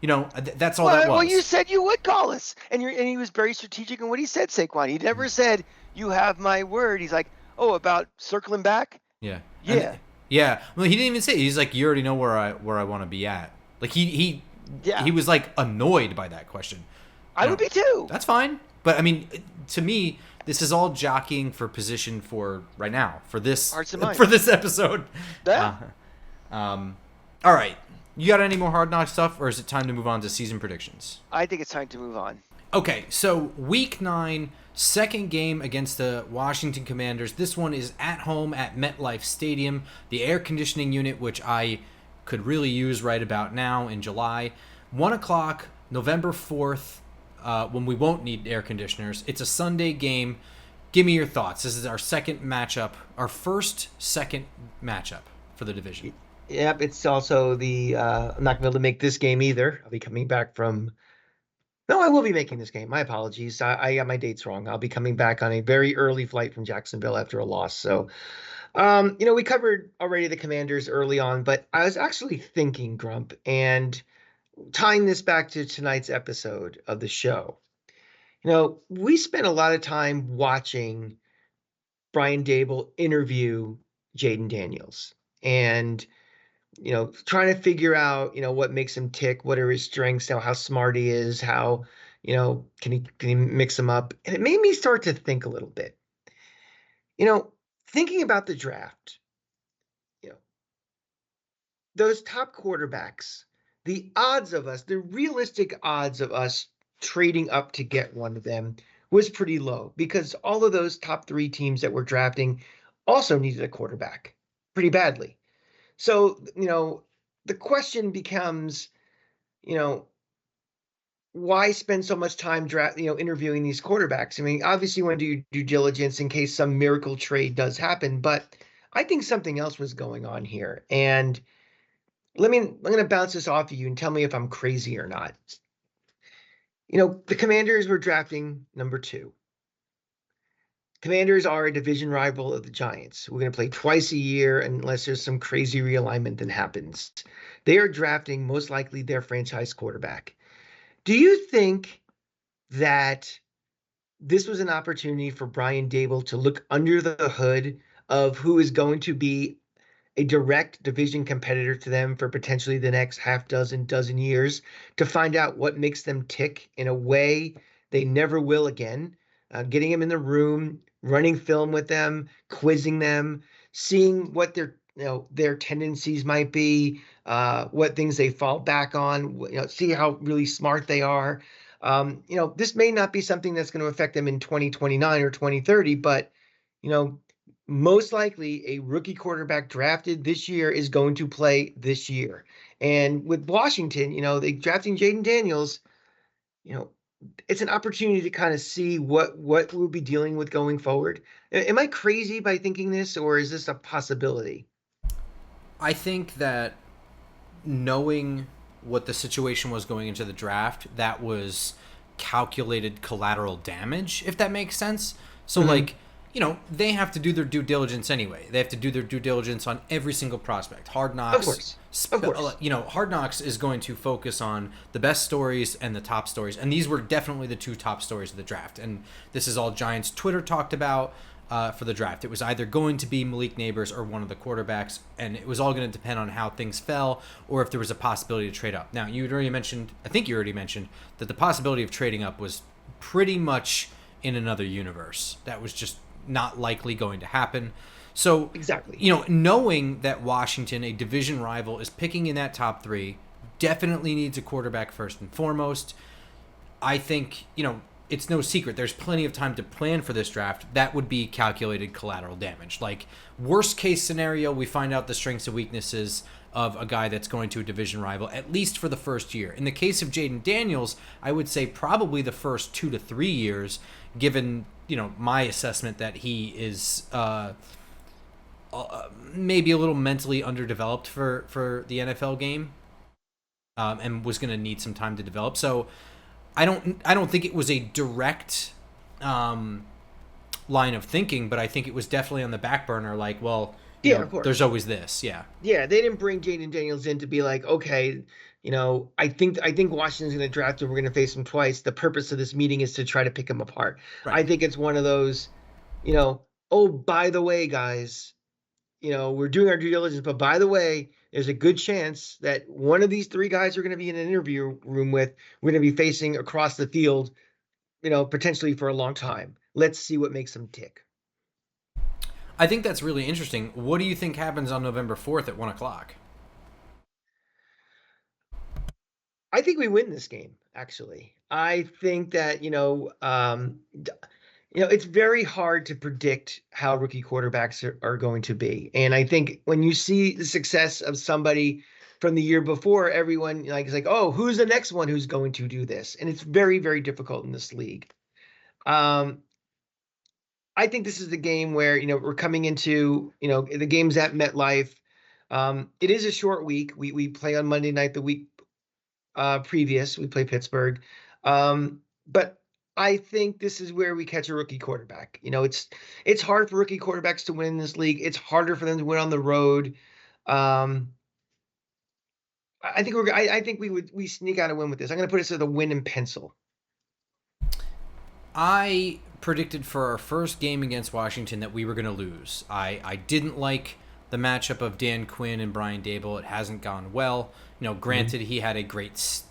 That's all that was. Well, you said you would call us, and he was very strategic in what he said, Saquon. He never said, you have my word. He's like, about circling back? Yeah. Yeah. Yeah. Well, he didn't even say it. He's like, you already know where I want to be at. Like, he was, like, annoyed by that question. I would be, too. That's fine. But, I mean, to me, this is all jockeying for position for right now, for this episode. Yeah. All right. You got any more Hard Knock stuff, or is it time to move on to season predictions? I think it's time to move on. Okay, so Week 9, second game against the Washington Commanders. This one is at home at MetLife Stadium, the air conditioning unit, which I could really use right about now in July. 1 o'clock, November 4th, when we won't need air conditioners. It's a Sunday game. Give me your thoughts. This is our second matchup, our first second matchup for the division. Yep, it's also the I'm not gonna be able to make this game either. I'll be coming back from No, I will be making this game. My apologies. I got my dates wrong. I'll be coming back on a very early flight from Jacksonville after a loss. So we covered already the Commanders early on, but I was actually thinking, Grump, and tying this back to tonight's episode of the show. We spent a lot of time watching Brian Dable interview Jaden Daniels and trying to figure out, what makes him tick, what are his strengths, how smart he is, how, can he mix them up? And it made me start to think a little bit. Thinking about the draft, you know, those top quarterbacks, the realistic odds of us trading up to get one of them was pretty low because all of those top three teams that were drafting also needed a quarterback pretty badly. So, the question becomes, you know, why spend so much time interviewing these quarterbacks? I mean, obviously you want to do due diligence in case some miracle trade does happen, but I think something else was going on here. And I'm going to bounce this off of you and tell me if I'm crazy or not. The Commanders were drafting number 2. Commanders are a division rival of the Giants. We're going to play twice a year unless there's some crazy realignment that happens. They are drafting most likely their franchise quarterback. Do you think that this was an opportunity for Brian Dable to look under the hood of who is going to be a direct division competitor to them for potentially the next dozen years to find out what makes them tick in a way they never will again? Getting them in the room, running film with them, quizzing them, seeing what their tendencies might be, what things they fall back on, see how really smart they are. This may not be something that's going to affect them in 2029 or 2030, but most likely a rookie quarterback drafted this year is going to play this year. And with Washington, they drafting Jaden Daniels, it's an opportunity to kind of see what we'll be dealing with going forward. Am I crazy by thinking this, or is this a possibility? I think that knowing what the situation was going into the draft, that was calculated collateral damage, if that makes sense. So, they have to do their due diligence anyway. They have to do their due diligence on every single prospect. Hard Knocks. Of course. Hard Knocks is going to focus on the best stories and the top stories. And these were definitely the 2 top stories of the draft. And this is all Giants Twitter talked about for the draft. It was either going to be Malik Neighbors or one of the quarterbacks. And it was all going to depend on how things fell or if there was a possibility to trade up. Now, I think you already mentioned that the possibility of trading up was pretty much in another universe. That was just not likely going to happen. So, exactly. Knowing that Washington, a division rival, is picking in that top 3, definitely needs a quarterback first and foremost. I think, it's no secret. There's plenty of time to plan for this draft. That would be calculated collateral damage. Like, worst case scenario, we find out the strengths and weaknesses of a guy that's going to a division rival, at least for the first year. In the case of Jaden Daniels, I would say probably the first 2 to 3 years, given my assessment that he is maybe a little mentally underdeveloped for the NFL game, and was going to need some time to develop. So I don't think it was a direct line of thinking, but I think it was definitely on the back burner. Like, well, of course. There's always this. Yeah, they didn't bring Jaden Daniels in to be like, okay, I think Washington's going to draft him. We're going to face him twice. The purpose of this meeting is to try to pick him apart. Right. I think it's one of those, oh, by the way, guys, we're doing our due diligence, but by the way, there's a good chance that one of these 3 guys we're going to be in an interview room with, we're going to be facing across the field, potentially for a long time. Let's see what makes them tick. I think that's really interesting. What do you think happens on November 4th at 1 o'clock? I think we win this game, actually. I think that, it's very hard to predict how rookie quarterbacks are going to be. And I think when you see the success of somebody from the year before, everyone like is like, oh, who's the next one who's going to do this? And it's very, very difficult in this league. Um, I think this is the game where, we're coming into, the game's at MetLife. It is a short week. We play on Monday night the week previous. We play Pittsburgh. But I think this is where we catch a rookie quarterback. It's hard for rookie quarterbacks to win in this league. It's harder for them to win on the road. I think we sneak out a win with this. I'm going to put us at a win in pencil. I predicted for our first game against Washington that we were going to lose. I didn't like the matchup of Dan Quinn and Brian Dable. It hasn't gone well. Granted, he had a great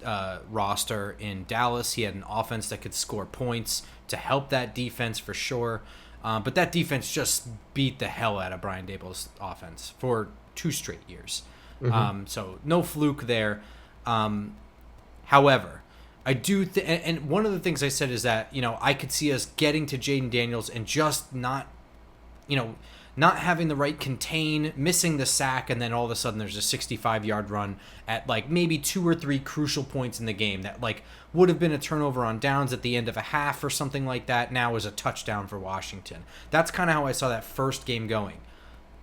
roster in Dallas. He had an offense that could score points to help that defense for sure. But that defense just beat the hell out of Brian Dable's offense for 2 straight years. So no fluke there. However, I do, and one of the things I said is that, I could see us getting to Jaden Daniels and just not having the right contain, missing the sack, and then all of a sudden there's a 65-yard run at like maybe 2 or 3 crucial points in the game that like would have been a turnover on downs at the end of a half or something like that. Now is a touchdown for Washington. That's kind of how I saw that first game going.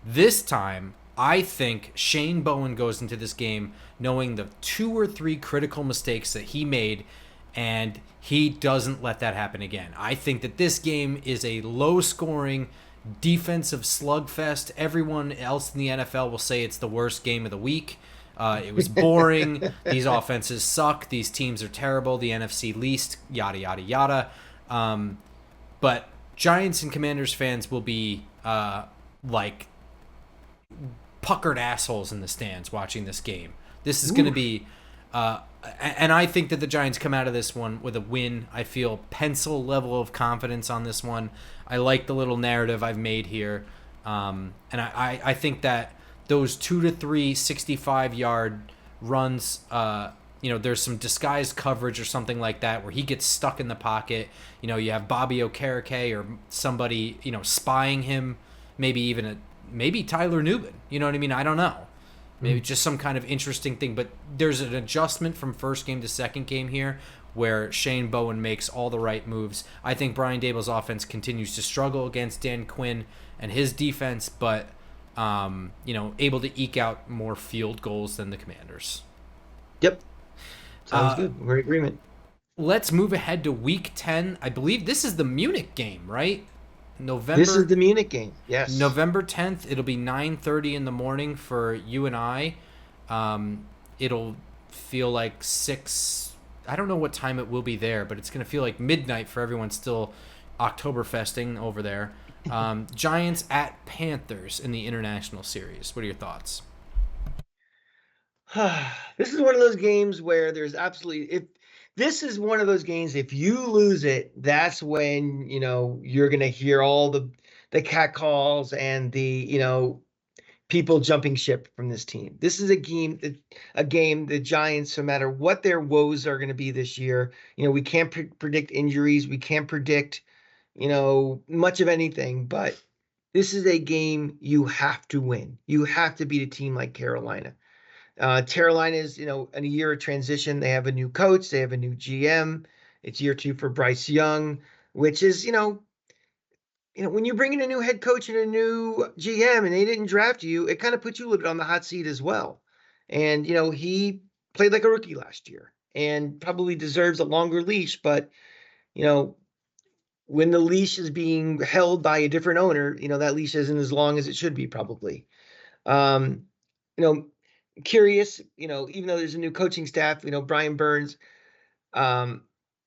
This time, I think Shane Bowen goes into this game knowing the 2 or 3 critical mistakes that he made, and he doesn't let that happen again. I think that this game is a low-scoring defensive slugfest. Everyone else in the NFL will say it's the worst game of the week. It was boring. These offenses suck. These teams are terrible. The NFC least, yada, yada, yada. But Giants and Commanders fans will be like puckered assholes in the stands watching this game. This is going to be and I think that the Giants come out of this one with a win. I feel pencil level of confidence on this one. I like the little narrative I've made here, and I think that those 2 to 3 65-yard runs, there's some disguised coverage or something like that where he gets stuck in the pocket. You have Bobby Okereke or somebody spying him, maybe Tyler Nubin. You know what I mean? I don't know. Maybe just some kind of interesting thing. But there's an adjustment from first game to second game here where Shane Bowen makes all the right moves. I think Brian Dable's offense continues to struggle against Dan Quinn and his defense, but able to eke out more field goals than the Commanders. Yep. Sounds good. We're in agreement. Let's move ahead to Week 10. I believe this is the Munich game, right? This is the Munich game. Yes. November 10th. It'll be 9:30 in the morning for you and I. It'll feel like 6. I don't know what time it will be there, but it's going to feel like midnight for everyone still Oktoberfesting over there. Giants at Panthers in the International Series. What are your thoughts? This is one of those games where there's absolutely this is one of those games, if you lose it, that's when, you're going to hear all the catcalls and the, people jumping ship from this team. This is a game the Giants, no matter what their woes are going to be this year, we can't predict injuries. We can't predict, much of anything, but this is a game you have to win. You have to beat a team like Carolina. Carolina is, in a year of transition. They have a new coach. They have a new GM. It's year 2 for Bryce Young, which is, when you bring in a new head coach and a new GM and they didn't draft you, it kind of puts you a little bit on the hot seat as well. And, he played like a rookie last year and probably deserves a longer leash. But, when the leash is being held by a different owner, that leash isn't as long as it should be probably. Curious, even though there's a new coaching staff, Brian Burns,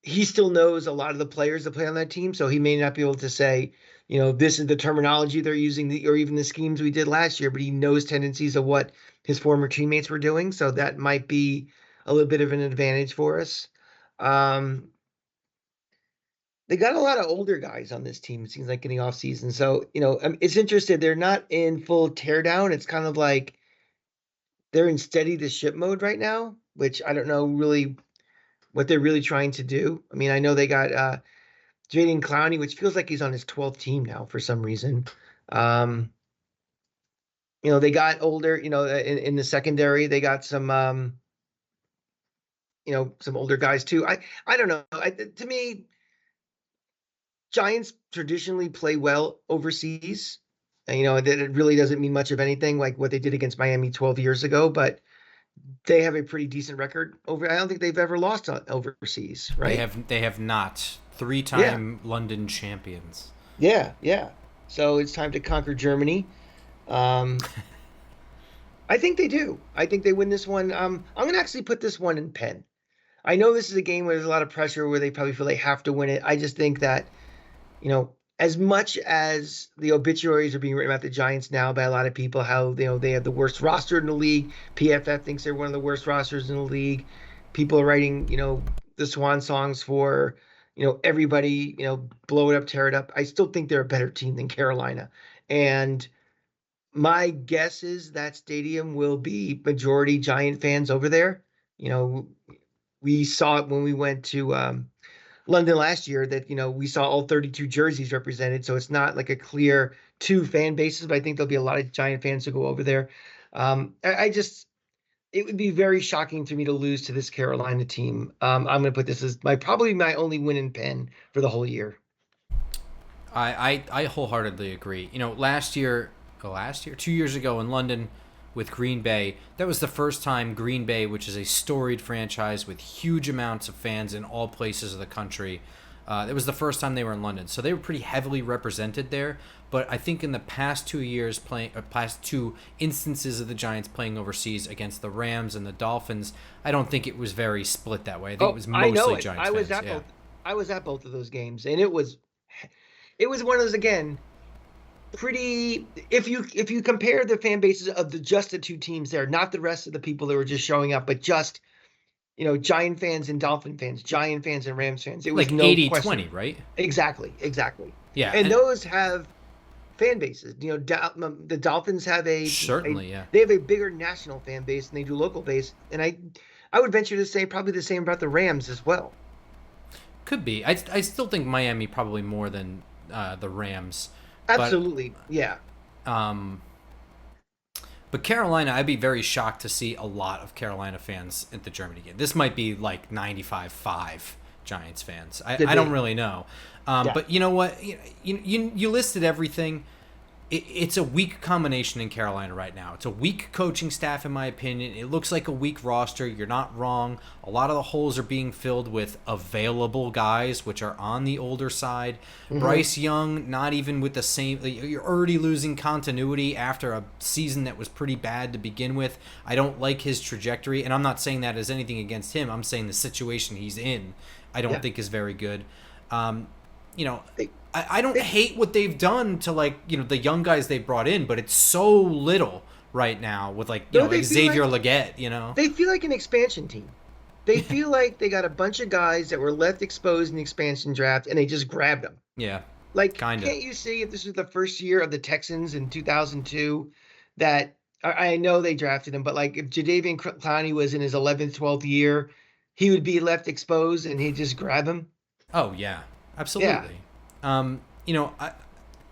he still knows a lot of the players that play on that team. So he may not be able to say, this is the terminology they're using or even the schemes we did last year, but he knows tendencies of what his former teammates were doing. So that might be a little bit of an advantage for us. They got a lot of older guys on this team. It seems like getting off season. So, it's interesting. They're not in full teardown. It's kind of like, they're in steady the ship mode right now, which I don't know really what they're really trying to do. I mean, I know they got Jaden Clowney, which feels like he's on his 12th team now for some reason. They got older. In the secondary, they got some older guys too. I don't know. To me, Giants traditionally play well overseas. And, it really doesn't mean much of anything like what they did against Miami 12 years ago, but they have a pretty decent record over. I don't think they've ever lost overseas, They right? have not. Yeah, 3-time London champions. yeah, yeah. So it's time to conquer Germany. Um, I think they do. I think they win this one. I'm gonna actually put this one in pen. I know this is a game where there's a lot of pressure, where they probably feel they have to win it. I just think that as much as the obituaries are being written about the Giants now by a lot of people, how they have the worst roster in the league. PFF thinks they're one of the worst rosters in the league. People are writing, the swan songs for, everybody, blow it up, tear it up. I still think they're a better team than Carolina. And my guess is that stadium will be majority Giant fans over there. You know, we saw it when we went to London last year that we saw all 32 jerseys represented, so it's not like a clear two fan bases. But I think there'll be a lot of Giant fans who go over there. I just it would be very shocking for me to lose to this Carolina team. I'm going to put this as probably my only win in pen for the whole year. I wholeheartedly agree. Last year, 2 years ago in London with Green Bay, that was the first time Green Bay, which is a storied franchise with huge amounts of fans in all places of the country, it was the first time they were in London. So they were pretty heavily represented there. But I think in the past 2 years, past two instances of the Giants playing overseas against the Rams and the Dolphins, I don't think it was very split that way. I think it Oh, was I know mostly it. Giants fans. Yeah. I was at both of those games, and it was one of those, again, pretty. If you compare the fan bases of the two teams there, not the rest of the people that were just showing up, but just Giant fans and Dolphin fans, Giant fans and Rams fans, it was Like no 80-20, question. right? Exactly. Yeah, And and those have fan bases. The Dolphins have certainly, yeah. they have a bigger national fan base than they do local base, and I would venture to say probably the same about the Rams as well. Could be. I still think Miami probably more than the Rams, but Absolutely, yeah. um, but Carolina, I'd be very shocked to see a lot of Carolina fans at the Germany game. This might be like 95-5 Giants fans. Could I don't be. really know, Yeah. but you know what? You listed everything. It's a weak combination in Carolina right now. It's a weak coaching staff, in my opinion. It looks like a weak roster. You're not wrong. A lot of the holes are being filled with available guys, which are on the older side. Hmm. Bryce Young, not even with the same. You're already losing continuity after a season that was pretty bad to begin with. I don't like his trajectory, and I'm not saying that as anything against him. I'm saying the situation he's in, I don't Yeah. think is very good. Um, you know, They, I don't they, hate what they've done to the young guys they brought in, but it's so little right now with no, they feel Xavier like Leggett. they feel like an expansion team. They feel like they got a bunch of guys that were left exposed in the expansion draft, and they just grabbed them. Yeah, Like, kind of. can't you see if this was the first year of the Texans in 2002 that I know they drafted him, but like if Jadeveon Clowney was in his 11th, 12th year, he would be left exposed and he'd just grab him. Oh yeah, Yeah. absolutely.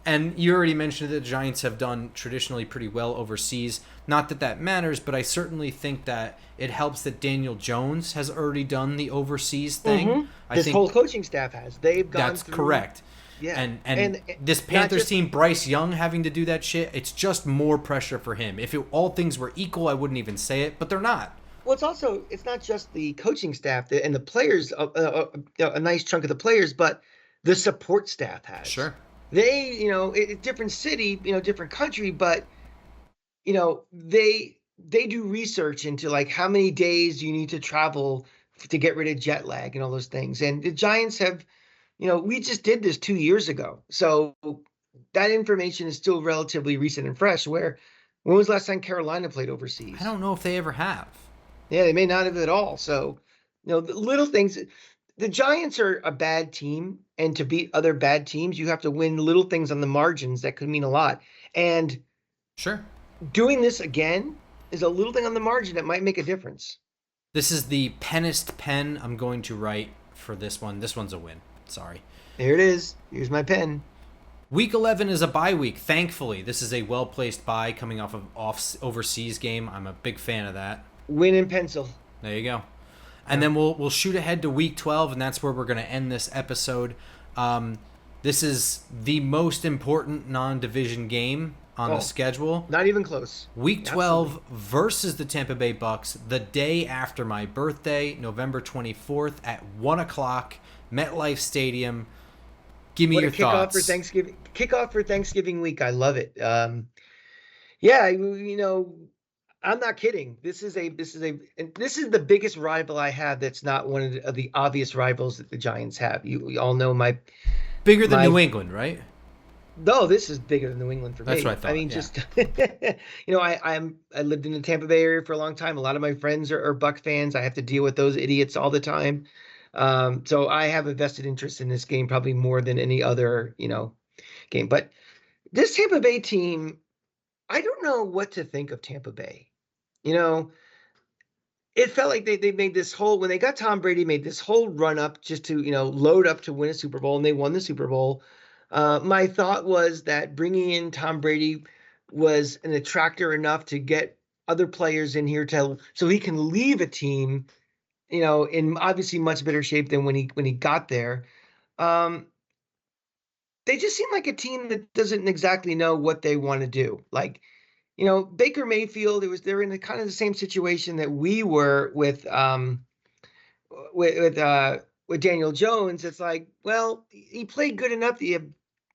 And you already mentioned that the Giants have done traditionally pretty well overseas. Not that that matters, but I certainly think that it helps that Daniel Jones has already done the overseas thing. I This think whole coaching staff has. They've gone that's through. correct. Yeah. And this Not Panthers just team, Bryce Young having to do that shit, it's just more pressure for him. If all things were equal, I wouldn't even say it, but they're not. Well, it's not just the coaching staff and the players, a nice chunk of the players, but the support staff has. Sure. They, different city, different country, but they do research into like how many days you need to travel to get rid of jet lag and all those things. And the Giants have, we just did this 2 years ago, so that information is still relatively recent and fresh. When was the last time Carolina played I overseas? don't know if they ever have. Yeah, they may not have at all. So, the little things. The Giants are a bad team, and to beat other bad teams, you have to win little things on the margins that could mean a lot. And Sure. doing this again is a little thing on the margin that might make a difference. This is the pennest pen I'm going to write for this one. This one's a win. Sorry. There it is. Here's my pen. Week 11 is a bye week. Thankfully, this is a well-placed bye coming off of overseas game. I'm a big fan of that. Win in pencil. There you go. And then we'll shoot ahead to week 12, and that's where we're going to end this episode. This is the most important non-division game on the schedule. Not even close. Week 12 versus the Tampa Bay Bucks, the day after my birthday, November 24th at 1 o'clock, MetLife Stadium. Give me your thoughts. Kickoff for Thanksgiving week. I love it. Yeah, I'm not kidding. This is the biggest rival I have. That's not one of the obvious rivals that the Giants have. You all know bigger than New England, right? No, this is bigger than New England for me. That's what I thought. I mean, just I lived in the Tampa Bay area for a long time. A lot of my friends are Buck fans. I have to deal with those idiots all the time. So I have a vested interest in this game, probably more than any other, game. But this Tampa Bay team, I don't know what to think of Tampa Bay. It felt like they made this whole, when they got Tom Brady, made this whole run up just to, load up to win a Super Bowl, and they won the Super Bowl. My thought was that bringing in Tom Brady was an attractor enough to get other players in here so he can leave a team, in obviously much better shape than when he got there. They just seem like a team that doesn't exactly know what they want to do. Like, Baker Mayfield, they're in kind of the same situation that we were with Daniel Jones. It's like, well, he played good enough that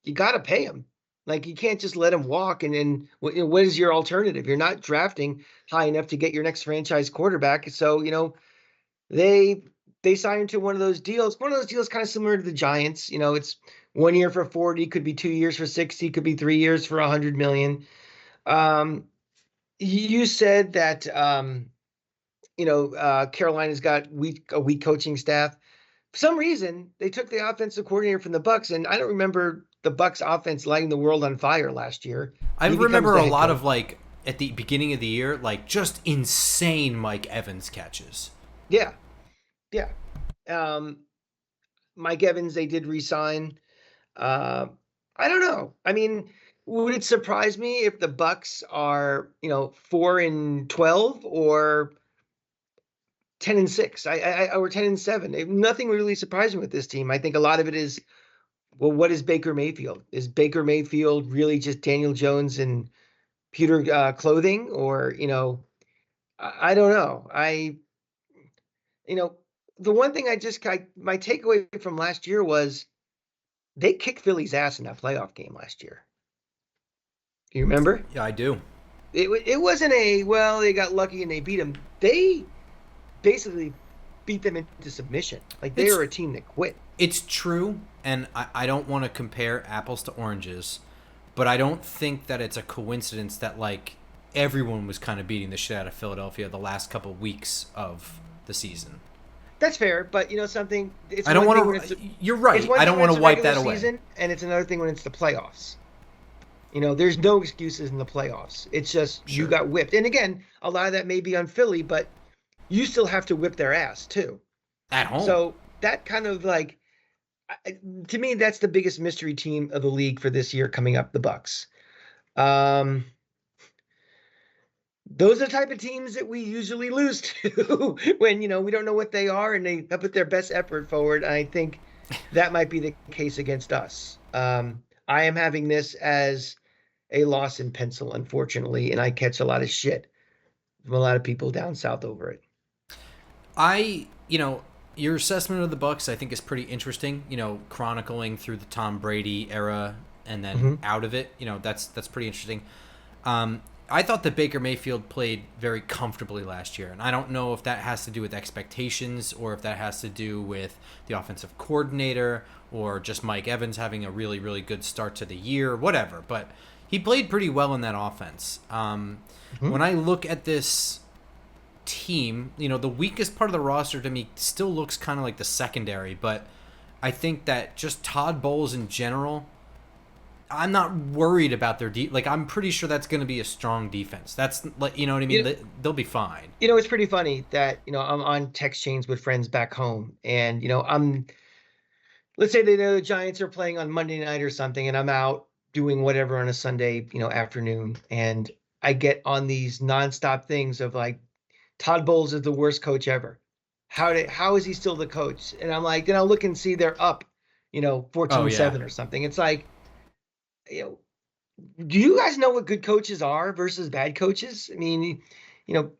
you got to pay him. Like, you can't just let him walk. And what is your alternative? You're not drafting high enough to get your next franchise quarterback. So, they signed him to one of those deals. One of those deals kind of similar to the Giants. It's 1 year for 40, could be 2 years for 60, could be 3 years for $100 million. You said that Carolina's got a weak coaching staff. For some reason, they took the offensive coordinator from the Bucks, and I don't remember the Bucks offense lighting the world on fire last year. I remember a lot of at the beginning of the year, just insane Mike Evans catches. Yeah. Mike Evans, they did re-sign. I don't know. I mean, would it surprise me if the Bucks are, 4-12 or 10-6? Or 10-7? Nothing really surprised me with this team. I think a lot of it is, well, what is Baker Mayfield? Is Baker Mayfield really just Daniel Jones and pewter clothing? Or, I don't know. The one thing my takeaway from last year was they kicked Philly's ass in that playoff game last year. Do you remember? Yeah, I do. It wasn't they got lucky and they beat them. They basically beat them into submission. Like, they were a team that quit. It's true, and I don't want to compare apples to oranges, but I don't think that it's a coincidence that, everyone was kind of beating the shit out of Philadelphia the last couple of weeks of the season. That's fair, but something. I don't want to. You're right. I don't want to wipe that away. Season, and it's another thing when it's the playoffs. There's no excuses in the playoffs. It's just You got whipped, and again, a lot of that may be on Philly, but you still have to whip their ass too at home. So that kind of to me, that's the biggest mystery team of the league for this year coming up, the Bucks. Those are the type of teams that we usually lose to when, we don't know what they are and they put their best effort forward. And I think that might be the case against us. I am having this as a loss in pencil, unfortunately, and I catch a lot of shit from a lot of people down south over it. Your assessment of the Bucks, I think, is pretty interesting, chronicling through the Tom Brady era and then out of it. That's pretty interesting. I thought that Baker Mayfield played very comfortably last year, and I don't know if that has to do with expectations or if that has to do with the offensive coordinator or just Mike Evans having a really, really good start to the year, whatever. But he played pretty well in that offense. When I look at this team, the weakest part of the roster to me still looks kind of like the secondary, but I think that just Todd Bowles in general, I'm not worried about their I'm pretty sure that's going to be a strong defense. That's you know what I mean? They'll be fine. It's pretty funny that, I'm on text chains with friends back home, and, I'm let's say they know the Giants are playing on Monday night or something, and I'm out doing whatever on a Sunday, afternoon, and I get on these nonstop things of like Todd Bowles is the worst coach ever. How is he still the coach? And I'm like, then I'll look and see they're up, Oh yeah. 14-7 or something. It's like, you know, do you guys know what good coaches are versus bad coaches? I mean,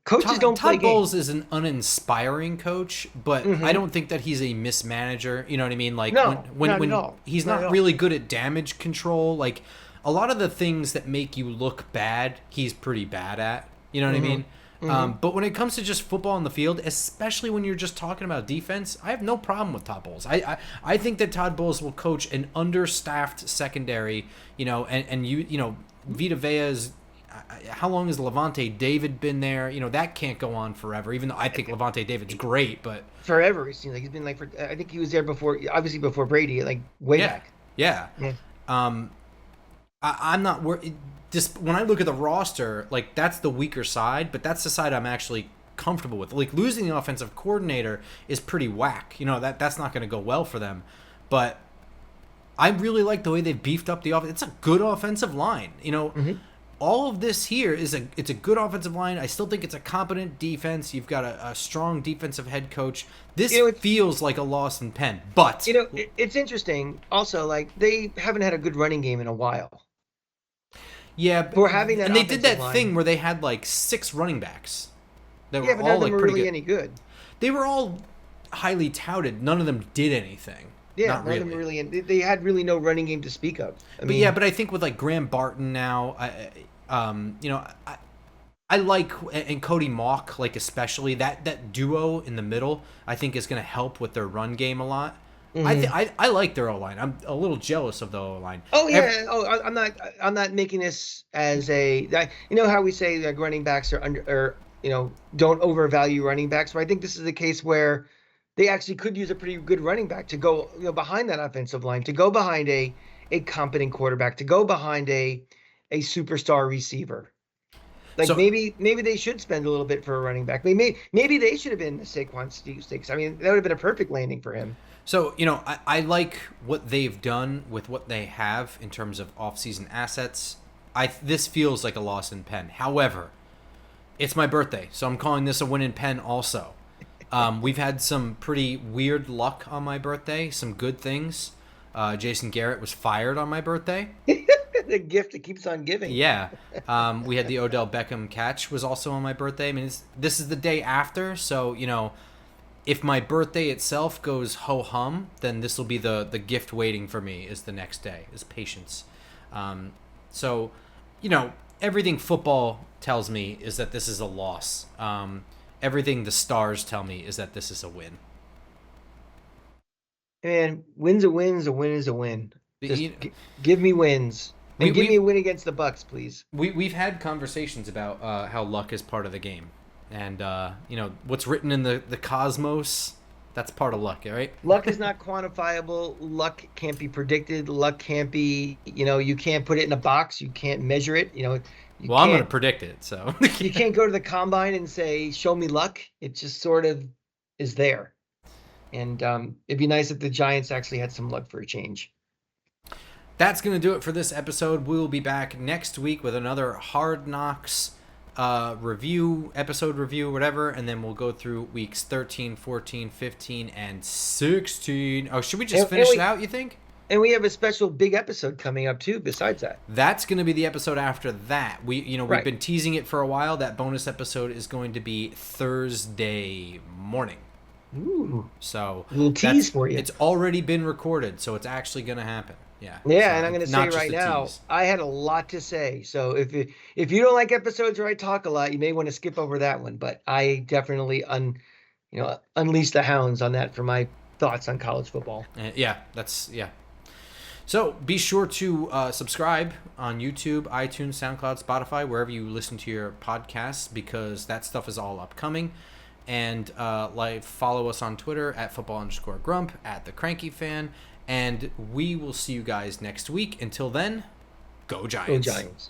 coaches don't play Todd Bowles games. is an uninspiring coach, but I Hmm. don't think that he's a mismanager. You know what I mean? Like No, not at when all. he's Not at not all. really good at damage control. Like a lot of the things that make you look bad, he's pretty bad at. You know what I Hmm. mean? Hmm. But when it comes to just football on the field, especially when you're just talking about defense, I have no problem with Todd Bowles. I think that Todd Bowles will coach an understaffed secondary. Vita Vea's. How long has Levante David been there? That can't go on forever. Even though I think Levante David's great, but Forever, it seems like he's been like I think he was there before, obviously before Brady, like way yeah, back. yeah. Yeah. Um, I'm not worried. Just when I look at the roster, like that's the weaker side, but that's the side I'm actually comfortable with. Like losing the offensive coordinator is pretty whack. That's not going to go well for them. But I really like the way they've beefed up the offense. It's a good offensive line. Hmm. All of this here it's a good offensive line. I still think it's a competent defense. You've got a strong defensive head coach. This It's feels like a loss in Penn, but it's interesting. Also, like they haven't had a good running game in a while. yeah, For having that and they did offensive that thing line, where they had like 6 running backs that yeah, were but none all of them like are pretty really good. any good. They were all highly touted. None of them did anything. Yeah, Not none of them really. are really. They had really no running game to speak of. I But yeah, mean, but I think with like Graham Barton now, I like and Cody Mock like especially that duo in the middle. I think is going to help with their run game a lot. mhm. I like their O line. I'm a little jealous of the O line. Oh yeah. Oh, I'm not making this as how we say that running backs are under or don't overvalue running backs. But I think this is a case where they actually could use a pretty good running back to go behind that offensive line, to go behind a competent quarterback, to go behind a superstar receiver. Like So maybe they should spend a little bit for a running back. Maybe they should have been the Saquon stakes. I mean, that would have been a perfect landing for him. I like what they've done with what they have in terms of offseason assets. This feels like a loss in Penn. However, it's my birthday, so I'm calling this a win in Penn also. We've had some pretty weird luck on my birthday, some good things. Jason Garrett was fired on my birthday. The gift that keeps on giving. Yeah. We had the Odell Beckham catch was also on my birthday. I mean, this is the day after, so, if my birthday itself goes ho-hum, then this will be the gift waiting for me is the next day, is patience. So, everything football tells me is that this is a loss. Everything the stars tell me is that this is a win. And win's a win is a win is a win. Just You- give me wins. We, And give me we, a win against the Bucks, please. we've had conversations about how luck is part of the game. And, what's written in the cosmos, that's part of luck, right? Luck is not quantifiable. Luck can't be predicted. Luck can't be, you can't put it in a box. You can't measure it. You Well, I'm going to can't predict it, so. you can't go to the combine and say, show me luck. It just sort of is there. And it'd be nice if the Giants actually had some luck for a change. That's going to do it for this episode. We will be back next week with another Hard Knocks episode review, whatever, and then we'll go through weeks 13, 14, 15, and 16. Oh, should we just finish it out, you think? And we have a special big episode coming up too, besides that. That's going to be the episode after that. We've Right. been teasing it for a while. That bonus episode is going to be Thursday morning. Ooh. So A little tease for you. It's already been recorded, so it's actually going to happen. Yeah. Yeah, So and I'm going to it's say not just right a now, tease. I had a lot to say. So if you don't like episodes where I talk a lot, you may want to skip over that one. But I definitely unleash the hounds on that for my thoughts on college football. Yeah. So be sure to subscribe on YouTube, iTunes, SoundCloud, Spotify, wherever you listen to your podcasts, because that stuff is all upcoming. And follow us on Twitter at @football_grump, at the Cranky Fan. And we will see you guys next week. Until then, go Giants. Go Giants.